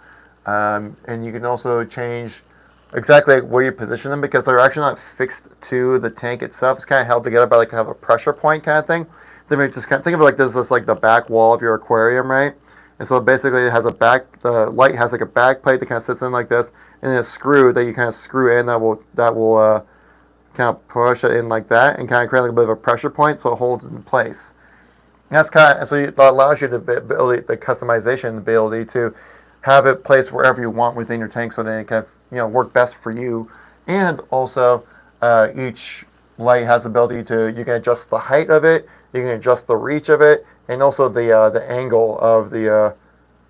and you can also change exactly where you position them because they're actually not fixed to the tank itself. It's kind of held together by like have a pressure point kind of thing. So maybe just kind of think of it like this is like the back wall of your aquarium, right? And so basically it has a back. The light has like a back plate that kind of sits in like this, and then a screw that you kind of screw in that will kind of push it in like that and kind of create like a bit of a pressure point so it holds in place. And that's kind of so that allows you the customization, the ability to have it placed wherever you want within your tank, so that it can work best for you. And also, each light has the ability to you can adjust the height of it, you can adjust the reach of it, and also the angle of the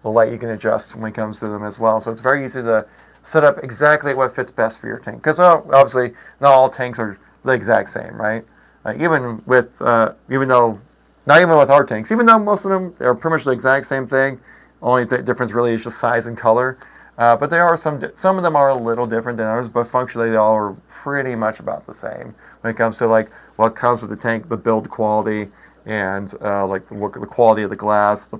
light you can adjust when it comes to them as well. So it's very easy to set up exactly what fits best for your tank. Because obviously, not all tanks are the exact same, right? Even though not even with our tanks, even though most of them are pretty much the exact same thing, only the difference really is just size and color. But there are some of them are a little different than others, but functionally they all are pretty much about the same when it comes to like what comes with the tank, the build quality, and like the quality of the glass, the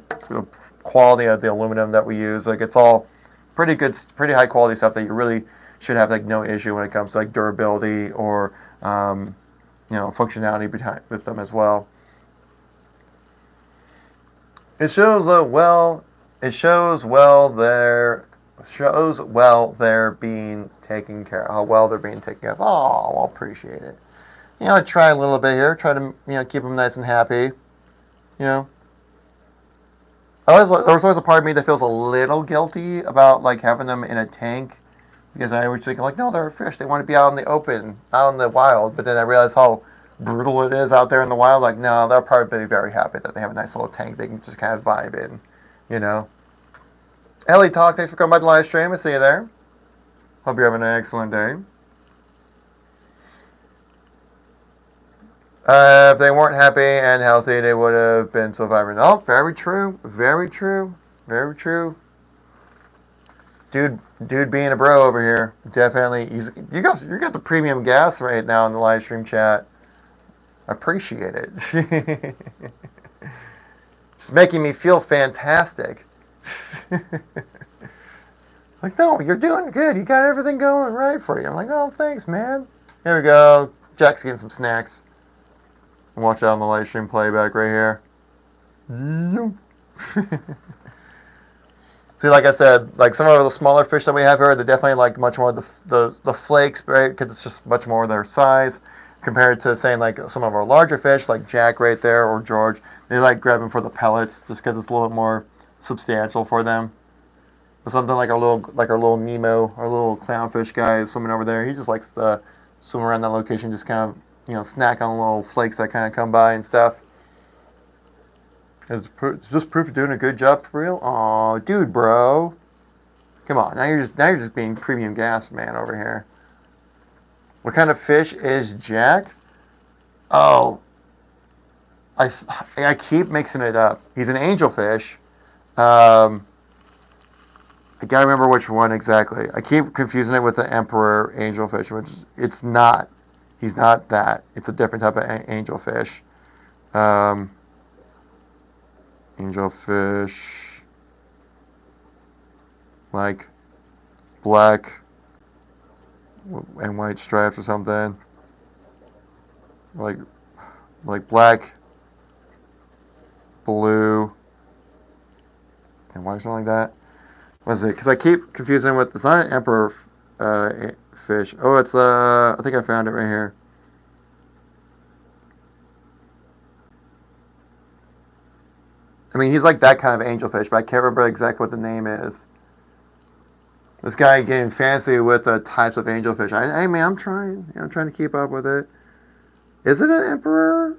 quality of the aluminum that we use. Like it's all pretty good, pretty high quality stuff that you really should have like no issue when it comes to like durability or functionality behind with them as well. It shows well. It shows well they're being taken care of. How well they're being taken care of. Oh, I'll appreciate it. I try a little bit here. Try to keep them nice and happy. You know. There's always a part of me that feels a little guilty about like having them in a tank because I always think like, no, they're a fish. They want to be out in the open, out in the wild. But then I realize how brutal it is out there in the wild. Like, no, they'll probably be very happy that they have a nice little tank they can just kind of vibe in, you know. Ellie Talk, thanks for coming by the live stream. I see you there. Hope you're having an excellent day. If they weren't happy and healthy, they would have been so vibrant. Oh, very true. Very true. Very true. Dude being a bro over here. Definitely. You got the premium gas right now in the live stream chat. Appreciate it. It's making me feel fantastic. Like, no, you're doing good. You got everything going right for you. I'm like, oh, thanks, man. Here we go. Jack's getting some snacks. Watch out on the live stream playback right here. See, like I said, like some of the smaller fish that we have here, they're definitely like much more the flakes, right? Because it's just much more their size compared to saying like some of our larger fish, like Jack right there or George. They like grabbing for the pellets just because it's a little bit more substantial for them. But something like our little Nemo, our little clownfish guy is swimming over there. He just likes to swim around that location, just kind of snack on little flakes that kind of come by and stuff. It's just proof of doing a good job for real. Aw, dude, bro. Come on, now you're just being premium gas man over here. What kind of fish is Jack? Oh, I keep mixing it up. He's an angelfish. I gotta remember which one exactly. I keep confusing it with the emperor angelfish, which it's not. He's not that. It's a different type of angelfish. Angelfish, like black and white stripes or something. Like black, blue, and white, something like that. What is it? Because I keep confusing with, it's not an emperor fish. Oh, it's I think I found it right here. I mean, he's like that kind of angelfish, but I can't remember exactly what the name is. This guy getting fancy with the types of angelfish. Hey man, I'm trying. I'm trying to keep up with it. Is it an emperor?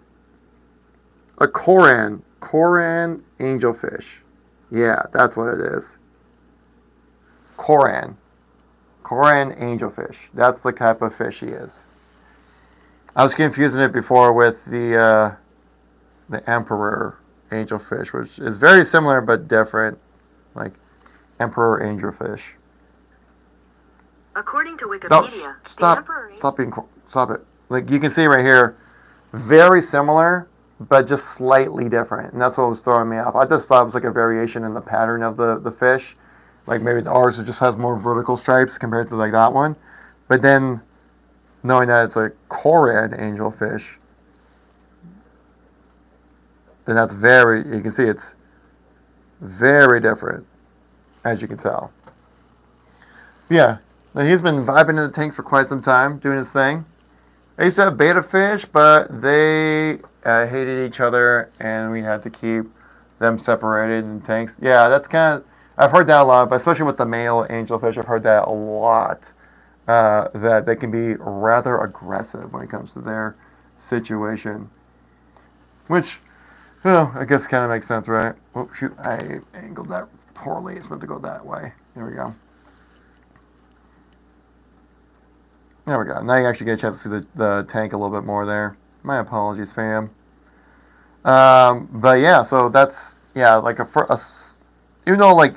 A Coran. Coran angelfish. Yeah, that's what it is. Coran. Coran angelfish. That's the type of fish he is. I was confusing it before with the emperor angelfish, which is very similar but different. Like emperor angelfish. According to Wikipedia, no, stop it. Like you can see right here, very similar, but just slightly different, and that's what was throwing me off. I just thought it was like a variation in the pattern of the fish, like maybe ours just has more vertical stripes compared to like that one, but then knowing that it's a Coran angelfish, then that's you can see it's very different, as you can tell. Yeah. He's been vibing in the tanks for quite some time, doing his thing. I used to have beta fish, but they hated each other, and we had to keep them separated in tanks. Yeah, that's kind of, I've heard that a lot, but especially with the male angelfish, I've heard that a lot, that they can be rather aggressive when it comes to their situation. Which, I guess kind of makes sense, right? Oh, shoot, I angled that poorly. It's meant to go that way. There we go. There we go. Now you actually get a chance to see the tank a little bit more there. My apologies, fam. But yeah, so that's, yeah, like even though like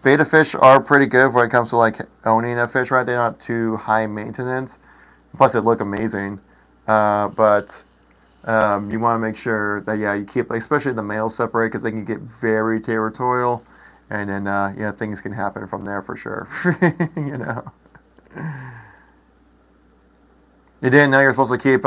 beta fish are pretty good when it comes to like owning a fish, right? They're not too high maintenance. Plus, they look amazing. But you want to make sure that, yeah, you keep, especially the males separate, because they can get very territorial, and then yeah, things can happen from there for sure. You know. You didn't know you're supposed to keep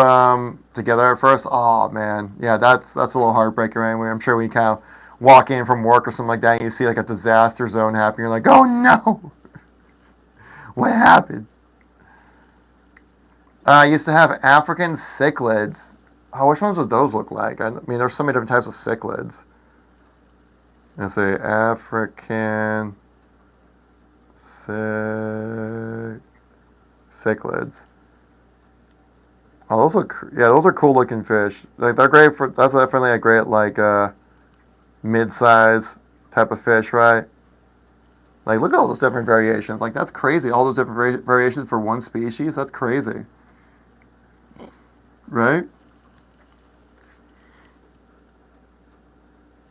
together at first? Oh man, yeah, that's a little heartbreaking. Anyway, I'm sure we kind of walk in from work or something like that, and you see like a disaster zone happen. You're like, oh no, what happened? I used to have African cichlids. Oh, which ones would those look like? I mean, there's so many different types of cichlids. Let's say African cichlids. Oh, those are cool looking fish. Like they're great for. That's definitely a great like mid-size type of fish, right? Like look at all those different variations. Like that's crazy. All those different variations for one species. That's crazy, right?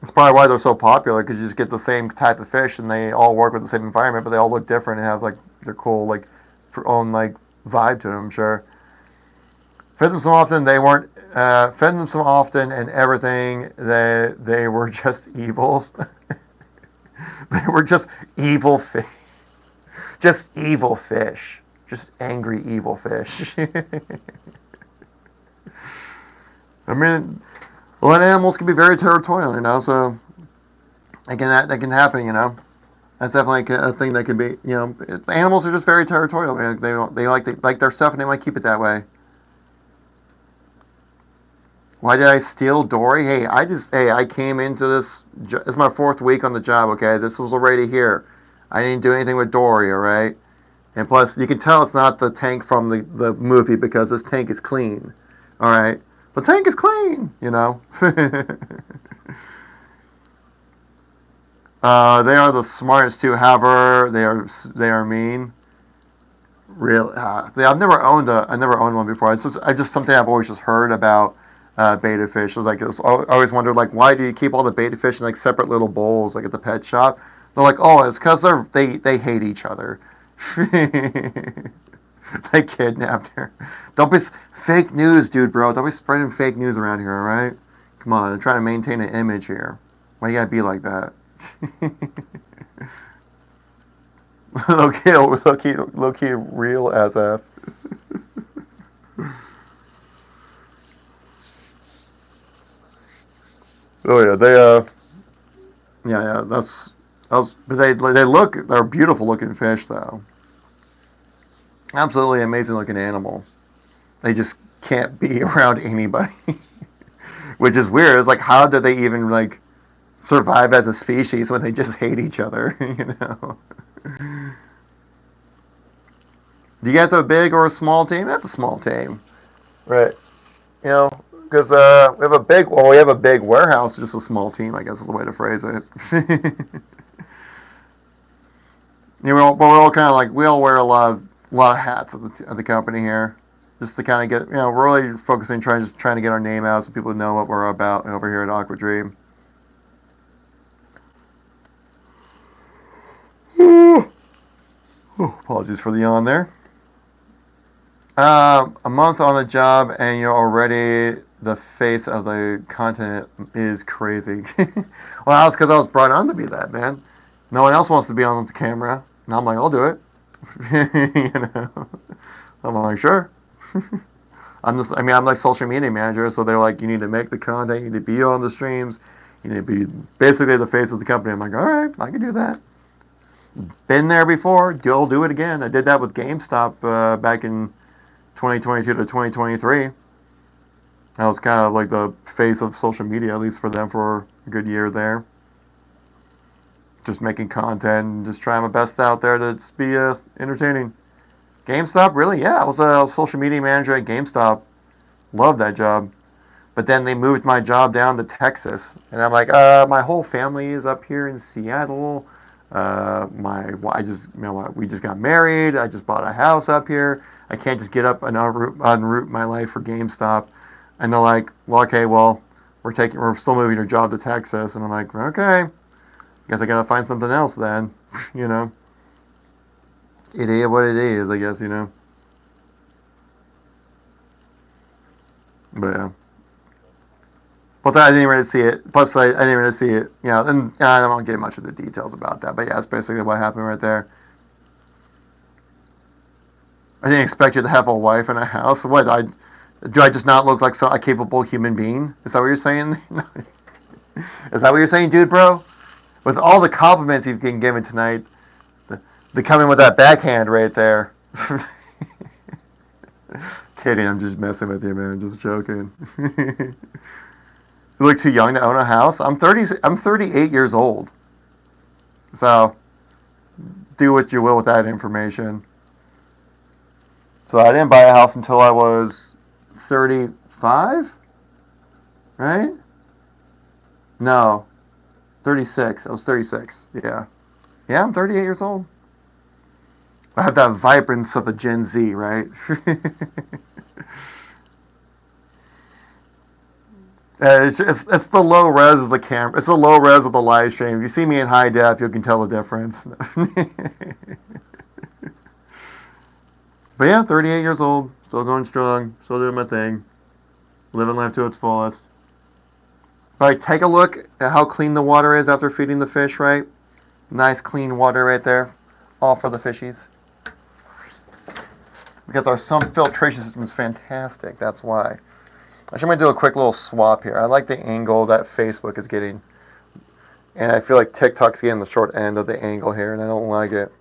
That's probably why they're so popular, because you just get the same type of fish and they all work with the same environment, but they all look different and have like their cool like own like vibe to them. I'm sure. Fed them so often they weren't. Fed them so often and everything. They were just evil. They were just evil fish. Just evil fish. Just angry evil fish. I mean, land animals can be very territorial, you know. So that can happen, you know. That's definitely a thing that can be, you know. Animals are just very territorial. They like their stuff and they want to keep it that way. Why did I steal Dory? Hey, I came into this. It's my 4th week on the job. Okay, this was already here. I didn't do anything with Dory. All right, and plus you can tell it's not the tank from the movie, because this tank is clean. All right, the tank is clean. You know. They are the smartest too. However, they are mean. Real. See, I never owned one before. It's just something I've always just heard about. Beta fish. I always wondered, like, why do you keep all the beta fish in like separate little bowls, like at the pet shop? They're like, oh, it's because they hate each other. They kidnapped her. Don't be fake news, dude, bro. Don't be spreading fake news around here, all right? Come on, I'm trying to maintain an image here. Why you gotta be like that? Low key, real as F. Oh yeah, yeah, but they're beautiful looking fish though. Absolutely amazing looking animal. They just can't be around anybody, which is weird. It's like, how do they even like survive as a species when they just hate each other? You know. Do you guys have a big or a small team? That's a small team, right? You know, because we have a big warehouse, just a small team, I guess is the way to phrase it. You know, but we're all kind of like we all wear a lot of hats of the company here, just to kind of get we're really focusing trying to get our name out so people know what we're about over here at Aquadream. Apologies for the yawn there. A month on the job and you're already the face of the continent is crazy. Well, that's because I was brought on to be that, man. No one else wants to be on the camera. And I'm like, I'll do it. You know, I'm like, sure. I'm like social media manager, so they're like, you need to make the content, you need to be on the streams, you need to be basically the face of the company. I'm like, all right, I can do that. Been there before. I'll do it again. I did that with GameStop back in 2022 to 2023. I was kind of like the face of social media, at least for them, for a good year there. Just making content and just trying my best out there to just be entertaining. GameStop, really? Yeah, I was a social media manager at GameStop. Loved that job. But then they moved my job down to Texas. And I'm like, my whole family is up here in Seattle. We just got married. I just bought a house up here. I can't just get up and unroot my life for GameStop. And they're like, well, okay, well, we're still moving your job to Texas. And I'm like, okay, guess I gotta find something else then. You know, it is what it is, I guess. You know, but yeah. Plus, I didn't really see it. I didn't really see it. You know, and I don't get much of the details about that. But yeah, that's basically what happened right there. I didn't expect you to have a wife and a house. Do I just not look like a capable human being? Is that what you're saying? Is that what you're saying, dude, bro? With all the compliments you've been given tonight, the coming with that backhand right there. Kidding, I'm just messing with you, man. Just joking. You look too young to own a house. I'm 38 years old. So, do what you will with that information. So I didn't buy a house until I was 35, right? No, 36. I was 36. Yeah. Yeah, I'm 38 years old. I have that vibrance of a Gen Z, right? It's the low res of the camera. It's the low res of the live stream. If you see me in high def, you can tell the difference. But yeah, 38 years old, still going strong, still doing my thing, living life to its fullest. All right, take a look at how clean the water is after feeding the fish, right? Nice clean water right there, all for the fishies. Because our sump filtration system is fantastic, that's why. Actually, I'm going to do a quick little swap here. I like the angle that Facebook is getting. And I feel like TikTok's getting the short end of the angle here, and I don't like it.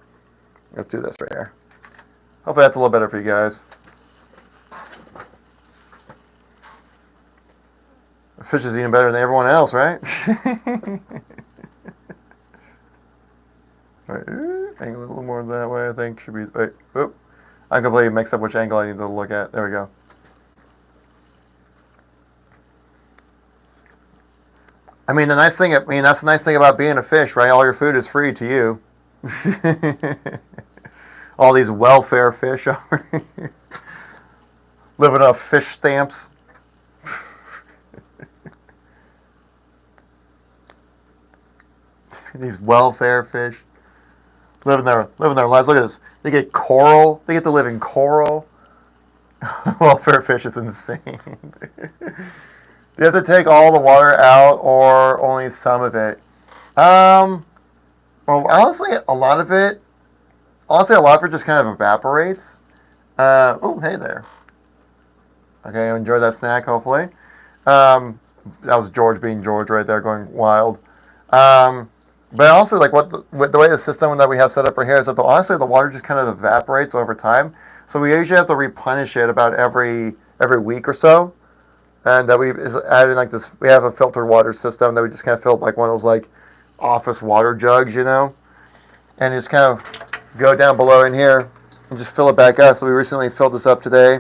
Let's do this right here. Hopefully that's a little better for you guys. The fish is eating better than everyone else, right? Alright, angle a little more that way, I think. Should be. Wait, oop. I completely mixed up which angle I need to look at. There we go. That's the nice thing about being a fish, right? All your food is free to you. All these welfare fish over here. Living off fish stamps. These welfare fish. Living their lives. Look at this. They get coral. They get to live in coral. Welfare fish is insane. Do you have to take all the water out or only some of it? Well, honestly, a lot of it just kind of evaporates. Oh, hey there. Okay, enjoy that snack, hopefully. That was George being George right there, going wild. But also, like with the way the system that we have set up right here is that honestly the water just kind of evaporates over time. So we usually have to replenish it about every week or so. And we added like this. We have a filtered water system that we just kind of fill like one of those like office water jugs, you know, and just kind of go down below in here and just fill it back up. So we recently filled this up today,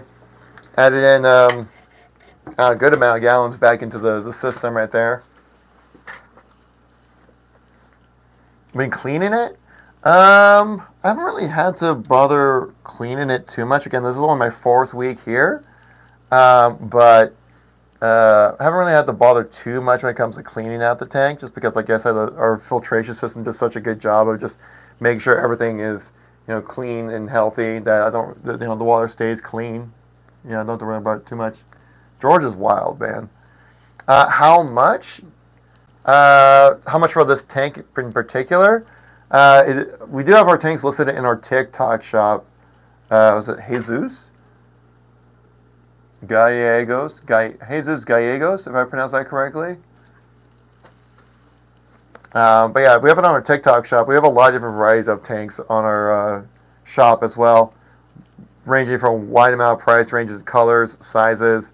added in a good amount of gallons back into the system right there. Been cleaning it? I haven't really had to bother cleaning it too much. Again, this is only my 4th week here, but I haven't really had to bother too much when it comes to cleaning out the tank, just because, like I said, our filtration system does such a good job of just making sure everything is, clean and healthy. That the water stays clean. I don't have to worry about it too much. George is wild, man. How much? How much for this tank in particular? We do have our tanks listed in our TikTok shop. Was it Jesus Gallegos, if I pronounced that correctly. But yeah, we have it on our TikTok shop. We have a lot of different varieties of tanks on our shop as well, ranging from a wide amount of price ranges, colors, sizes.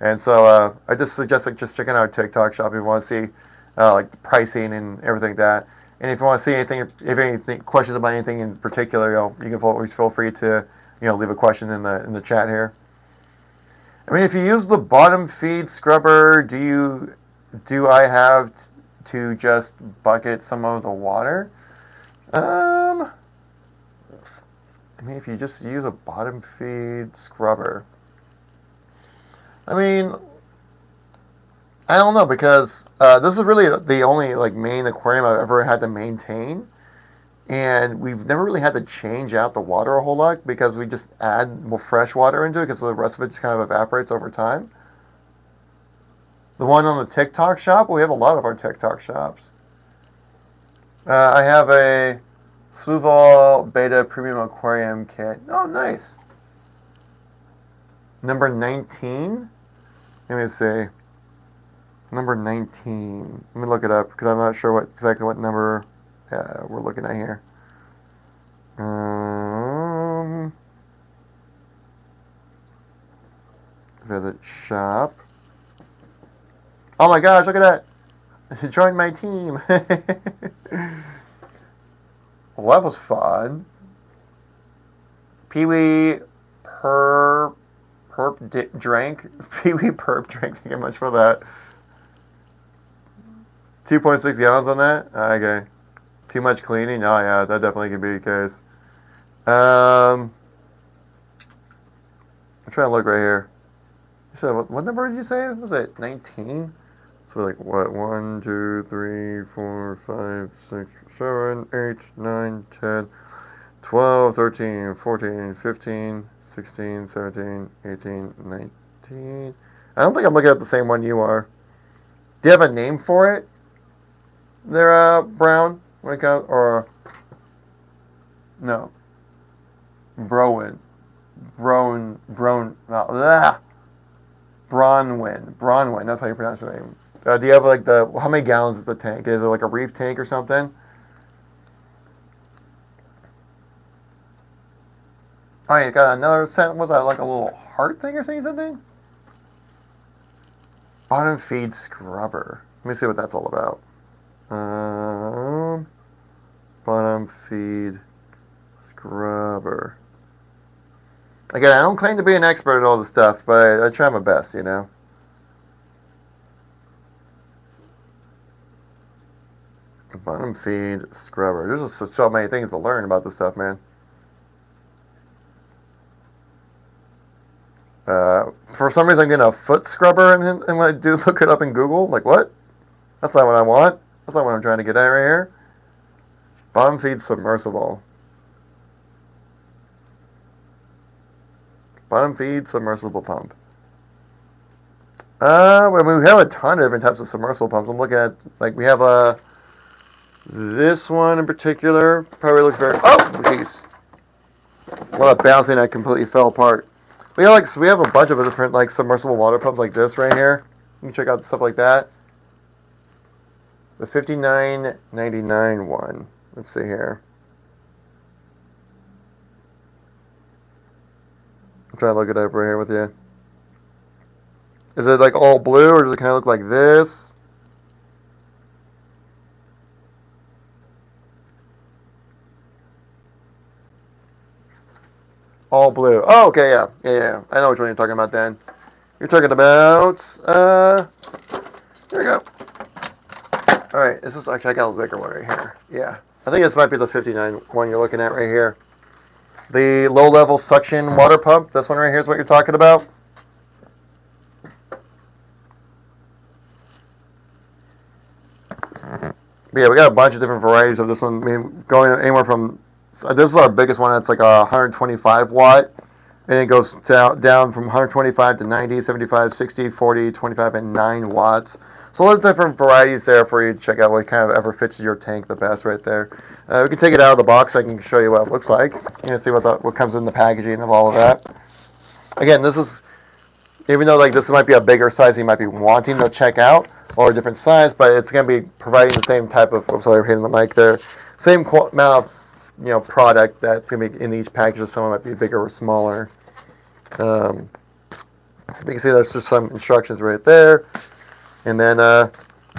And so I just suggest just checking out our TikTok shop if you want to see like pricing and everything like that. And if you want to see anything, if you have any questions about anything in particular, you can always feel free to leave a question in the chat here. I mean, if you use the bottom feed scrubber, do I have to just bucket some of the water? I mean, if you just use a bottom feed scrubber, I mean, I don't know, because this is really the only like main aquarium I've ever had to maintain, and we've never really had to change out the water a whole lot because we just add more fresh water into it because the rest of it just kind of evaporates over time. The one on the TikTok shop, we have a lot of our TikTok shops. I have a Fluval Beta Premium Aquarium kit. Oh, nice. Number 19. Let me see. Number 19. Let me look it up because I'm not sure exactly what number we're looking at here. Visit shop. Oh my gosh, look at that. Join my team. Well, that was fun. Pee-wee perp drank. Pee-wee perp drank. Thank you much for that. 2.6 gallons on that? Okay. Too much cleaning? Oh yeah, that definitely can be the case. I'm trying to look right here. So what number did you say? Was it 19? So like what? 1, 2, 3, 4, 5, 6, 7, 8, 9, 10, 12, 13, 14, 15, 16, 17, 18, 19. I don't think I'm looking at the same one you are. Do you have a name for it? There, Brown, when it comes, or no, Bronwyn, Bronwyn. That's how you pronounce your name. Do you have like how many gallons is the tank? Is it like a reef tank or something? Oh, you got another scent. Was that like a little heart thing or something? Bottom feed scrubber. Let me see what that's all about. Bottom feed scrubber. Again, I don't claim to be an expert at all this stuff, but I try my best, Bottom feed scrubber. There's just so many things to learn about this stuff, man. For some reason, I'm getting a foot scrubber, and when I do look it up in Google, like, what? That's not what I want. That's not what I'm trying to get at right here. Bottom feed submersible. Bottom feed submersible pump. Well, we have a ton of different types of submersible pumps. I'm looking at, like, we have this one in particular. Probably looks very. Oh, jeez. A lot of bouncing. I completely fell apart. We have a bunch of different like submersible water pumps like this right here. You can check out stuff like that. The $59.99 one. Let's see here. I'm trying to look it up right here with you. Is it like all blue, or does it kind of look like this? All blue. Oh, okay, yeah. I know which one you're talking about then. You're talking about, here we go. Alright, this is, actually, I got a bigger one right here. Yeah. I think this might be the 59 one you're looking at right here. The low-level suction water pump. This one right here is what you're talking about. But yeah, we got a bunch of different varieties of this one. I mean, going anywhere from, this is our biggest one. It's like a 125 watt. And it goes down from 125 to 90, 75, 60, 40, 25, and 9 watts. So a lot of different varieties there for you to check out what kind of ever fits your tank the best right there. We can take it out of the box. I can show you what it looks like. You can see what comes in the packaging of all of that. Again, this is, even though like this might be a bigger size you might be wanting to check out, or a different size, but it's going to be providing the same type of, I'm sorry, I'm hitting the mic there, same amount of product that's going to be in each package. Some might be bigger or smaller. You can see there's just some instructions right there, and then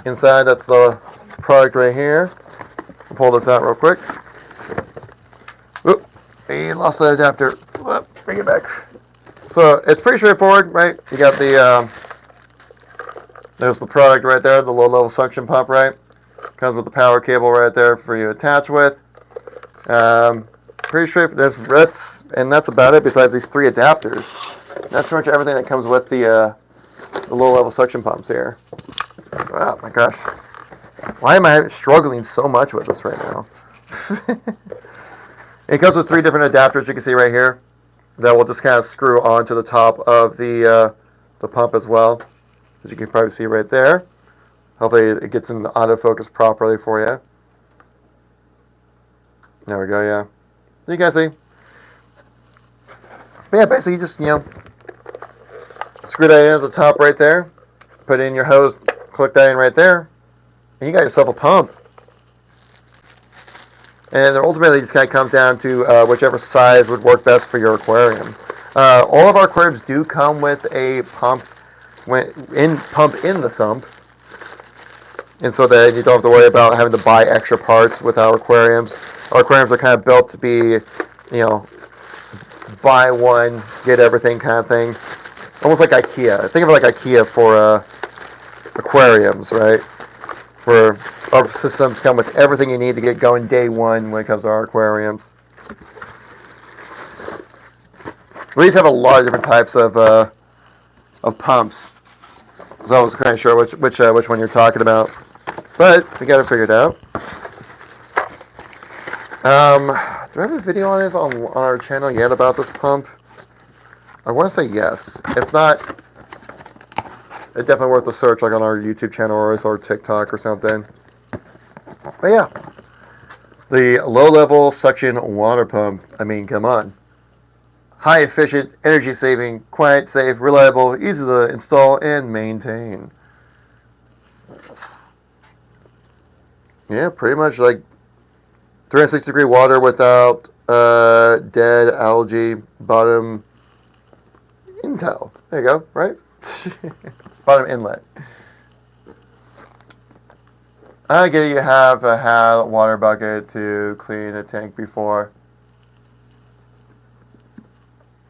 inside that's the product right here. I'll pull this out real quick. Oop, I lost the adapter. Whoop, bring it back. So it's pretty straightforward, right? You got the there's the product right there, the low-level suction pump, right? Comes with the power cable right there for you to attach with. Pretty straightforward. That's about it. Besides these 3 adapters, that's pretty much everything that comes with the low-level suction pumps here. Oh my gosh, why am I struggling so much with this right now? It comes with 3 different adapters. You can see right here that will just kind of screw onto the top of the pump as well, as you can probably see right there. Hopefully it gets in the autofocus properly for you. There we go. Yeah, so you guys see. But yeah, basically you just, screw that in at the top right there, put in your hose, click that in right there, and you got yourself a pump. And ultimately it just kind of comes down to whichever size would work best for your aquarium. All of our aquariums do come with a pump in the sump, and so that you don't have to worry about having to buy extra parts with our aquariums. Our aquariums are kind of built to be, buy one, get everything kind of thing. Almost like IKEA. Think of it like IKEA for aquariums, right? Where our systems come with everything you need to get going day one when it comes to our aquariums. We just have a lot of different types of pumps. So I was kind of sure which one you're talking about, but we got it figured out. Do I have a video on this on our channel yet about this pump? I want to say yes. If not, it's definitely worth a search, like on our YouTube channel or TikTok or something. But yeah, the low-level suction water pump. I mean, come on. High efficient, energy saving, quiet, safe, reliable, easy to install and maintain. Yeah, pretty much like 360-degree water without dead algae bottom intel. There you go, right? Bottom inlet. I get it, you have had a water bucket to clean a tank before.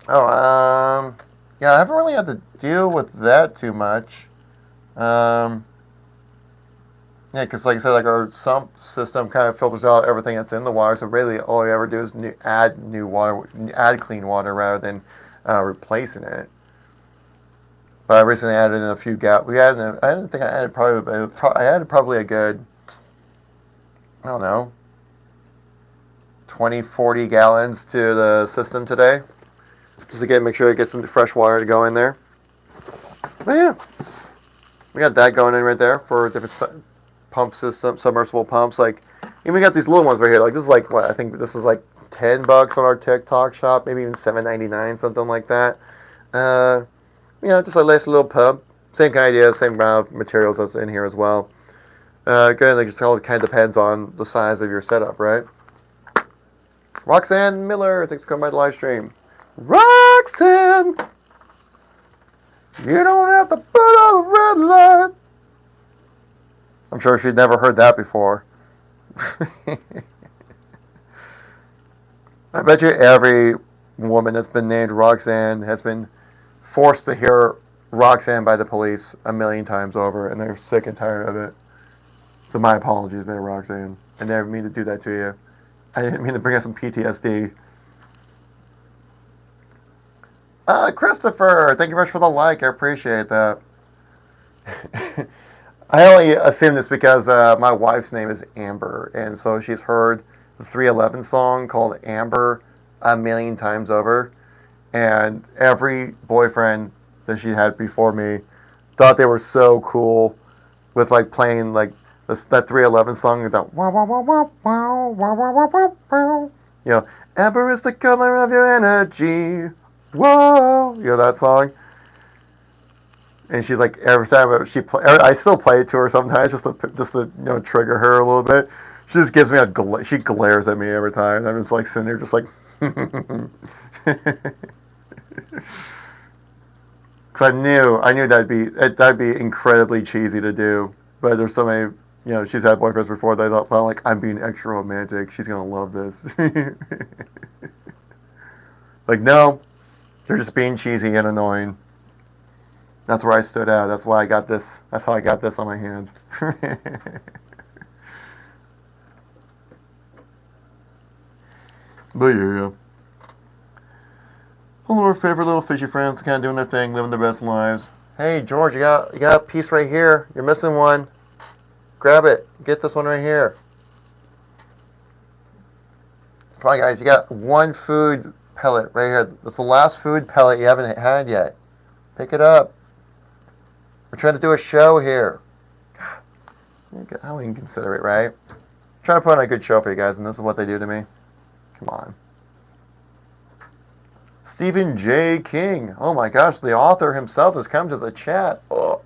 Oh, yeah, I haven't really had to deal with that too much. Yeah, because like I said, like our sump system kind of filters out everything that's in the water, so really all you ever do is add clean water rather than replacing it. But I recently added in a few gallons. I didn't think I added I added probably a good, I don't know, 20, 40 gallons to the system today. Just again, make sure it gets some fresh water to go in there. But yeah, we got that going in right there for different pump system, submersible pumps. Like, and we got these little ones right here. Like, this is like what I think this is like $10 on our TikTok shop, maybe even $7.99, something like that. Just a nice little pump. Same kind of idea, same amount of materials that's in here as well. Again, like just all kind of depends on the size of your setup, right? Roxanne Miller, thanks for coming by the live stream. Roxanne, you don't have to put on the red light. I'm sure she'd never heard that before. I bet you every woman that's been named Roxanne has been forced to hear Roxanne by the police a million times over, and they're sick and tired of it. So my apologies there, Roxanne. I never mean to do that to you. I didn't mean to bring up some PTSD. Christopher, thank you very much for the like. I appreciate that. I only assume this because my wife's name is Amber, and so she's heard the 311 song called Amber a million times over. And every boyfriend that she had before me thought they were so cool with like playing like that 311 song, that wow wow wow wow wow wow wow wow wow. You know, Amber is the color of your energy. Whoa, you know that song. And she's like, every time I still play it to her sometimes just to trigger her a little bit. She just gives me she glares at me every time. I'm just like sitting there just like. Because I knew that'd be incredibly cheesy to do. But there's so many, she's had boyfriends before that I felt like I'm being extra romantic. She's gonna love this. Like, no, you're just being cheesy and annoying. That's where I stood out. That's why I got this. That's how I got this on my hands. But yeah. All of our favorite little fishy friends kind of doing their thing, living their best lives. Hey, George, you got a piece right here. You're missing one. Grab it. Get this one right here. Come on, guys. You got one food pellet right here. That's the last food pellet you haven't had yet. Pick it up. We're trying to do a show here. How inconsiderate, right? I'm trying to put on a good show for you guys, and this is what they do to me. Come on. Stephen J. King. Oh my gosh, the author himself has come to the chat. Oh.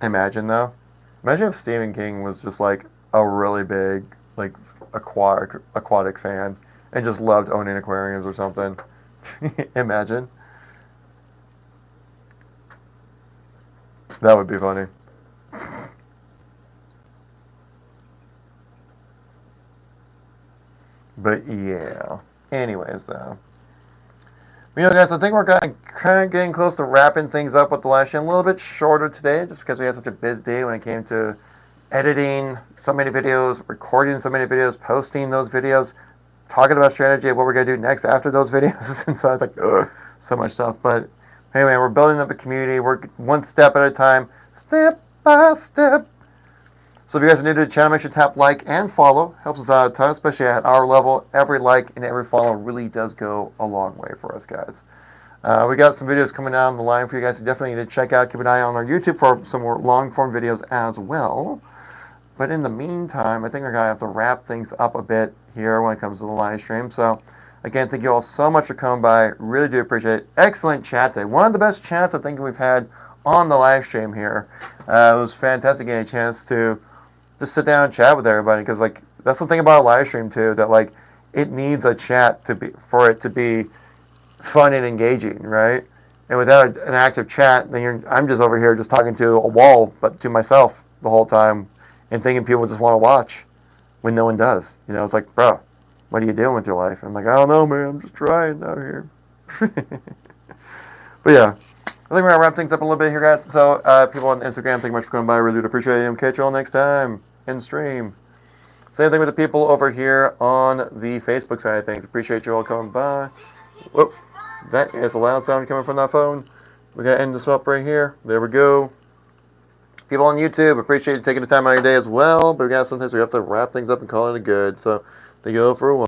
Imagine though. Imagine if Stephen King was just like a really big like aquatic fan and just loved owning aquariums or something. Imagine. That would be funny. But yeah. Anyways though. Guys, I think we're kind of getting close to wrapping things up with the live stream. A little bit shorter today, just because we had such a busy day when it came to editing so many videos, recording so many videos, posting those videos, talking about strategy of what we're going to do next after those videos. And so I was like, ugh, so much stuff. But anyway, we're building up a community. We're one step at a time, step by step. So if you guys are new to the channel, make sure to tap like and follow. Helps us out a ton, especially at our level. Every like and every follow really does go a long way for us, guys. We got some videos coming down the line for you guys. You definitely need to check out. Keep an eye on our YouTube for some more long-form videos as well. But in the meantime, I think we're going to have to wrap things up a bit here when it comes to the live stream. So, again, thank you all so much for coming by. Really do appreciate it. Excellent chat today. One of the best chats I think we've had on the live stream here. It was fantastic getting a chance to just sit down and chat with everybody, because like that's the thing about a live stream too, that like it needs a chat for it to be fun and engaging, right? And without an active chat, then I'm just over here just talking to a wall, but to myself the whole time, and thinking people just want to watch when no one does. It's like, bro, what are you doing with your life? I'm like, I don't know, man. I'm just trying out here. But yeah. I think we're going to wrap things up a little bit here, guys. So, people on Instagram, thank you much for coming by. I really do appreciate it. Catch you all next time in stream. Same thing with the people over here on the Facebook side of things. Appreciate you all coming by. Whoop. That is a loud sound coming from that phone. We're going to end this up right here. There we go. People on YouTube, appreciate you taking the time out of your day as well. But sometimes we have to wrap things up and call it a good. So, thank you all for a while.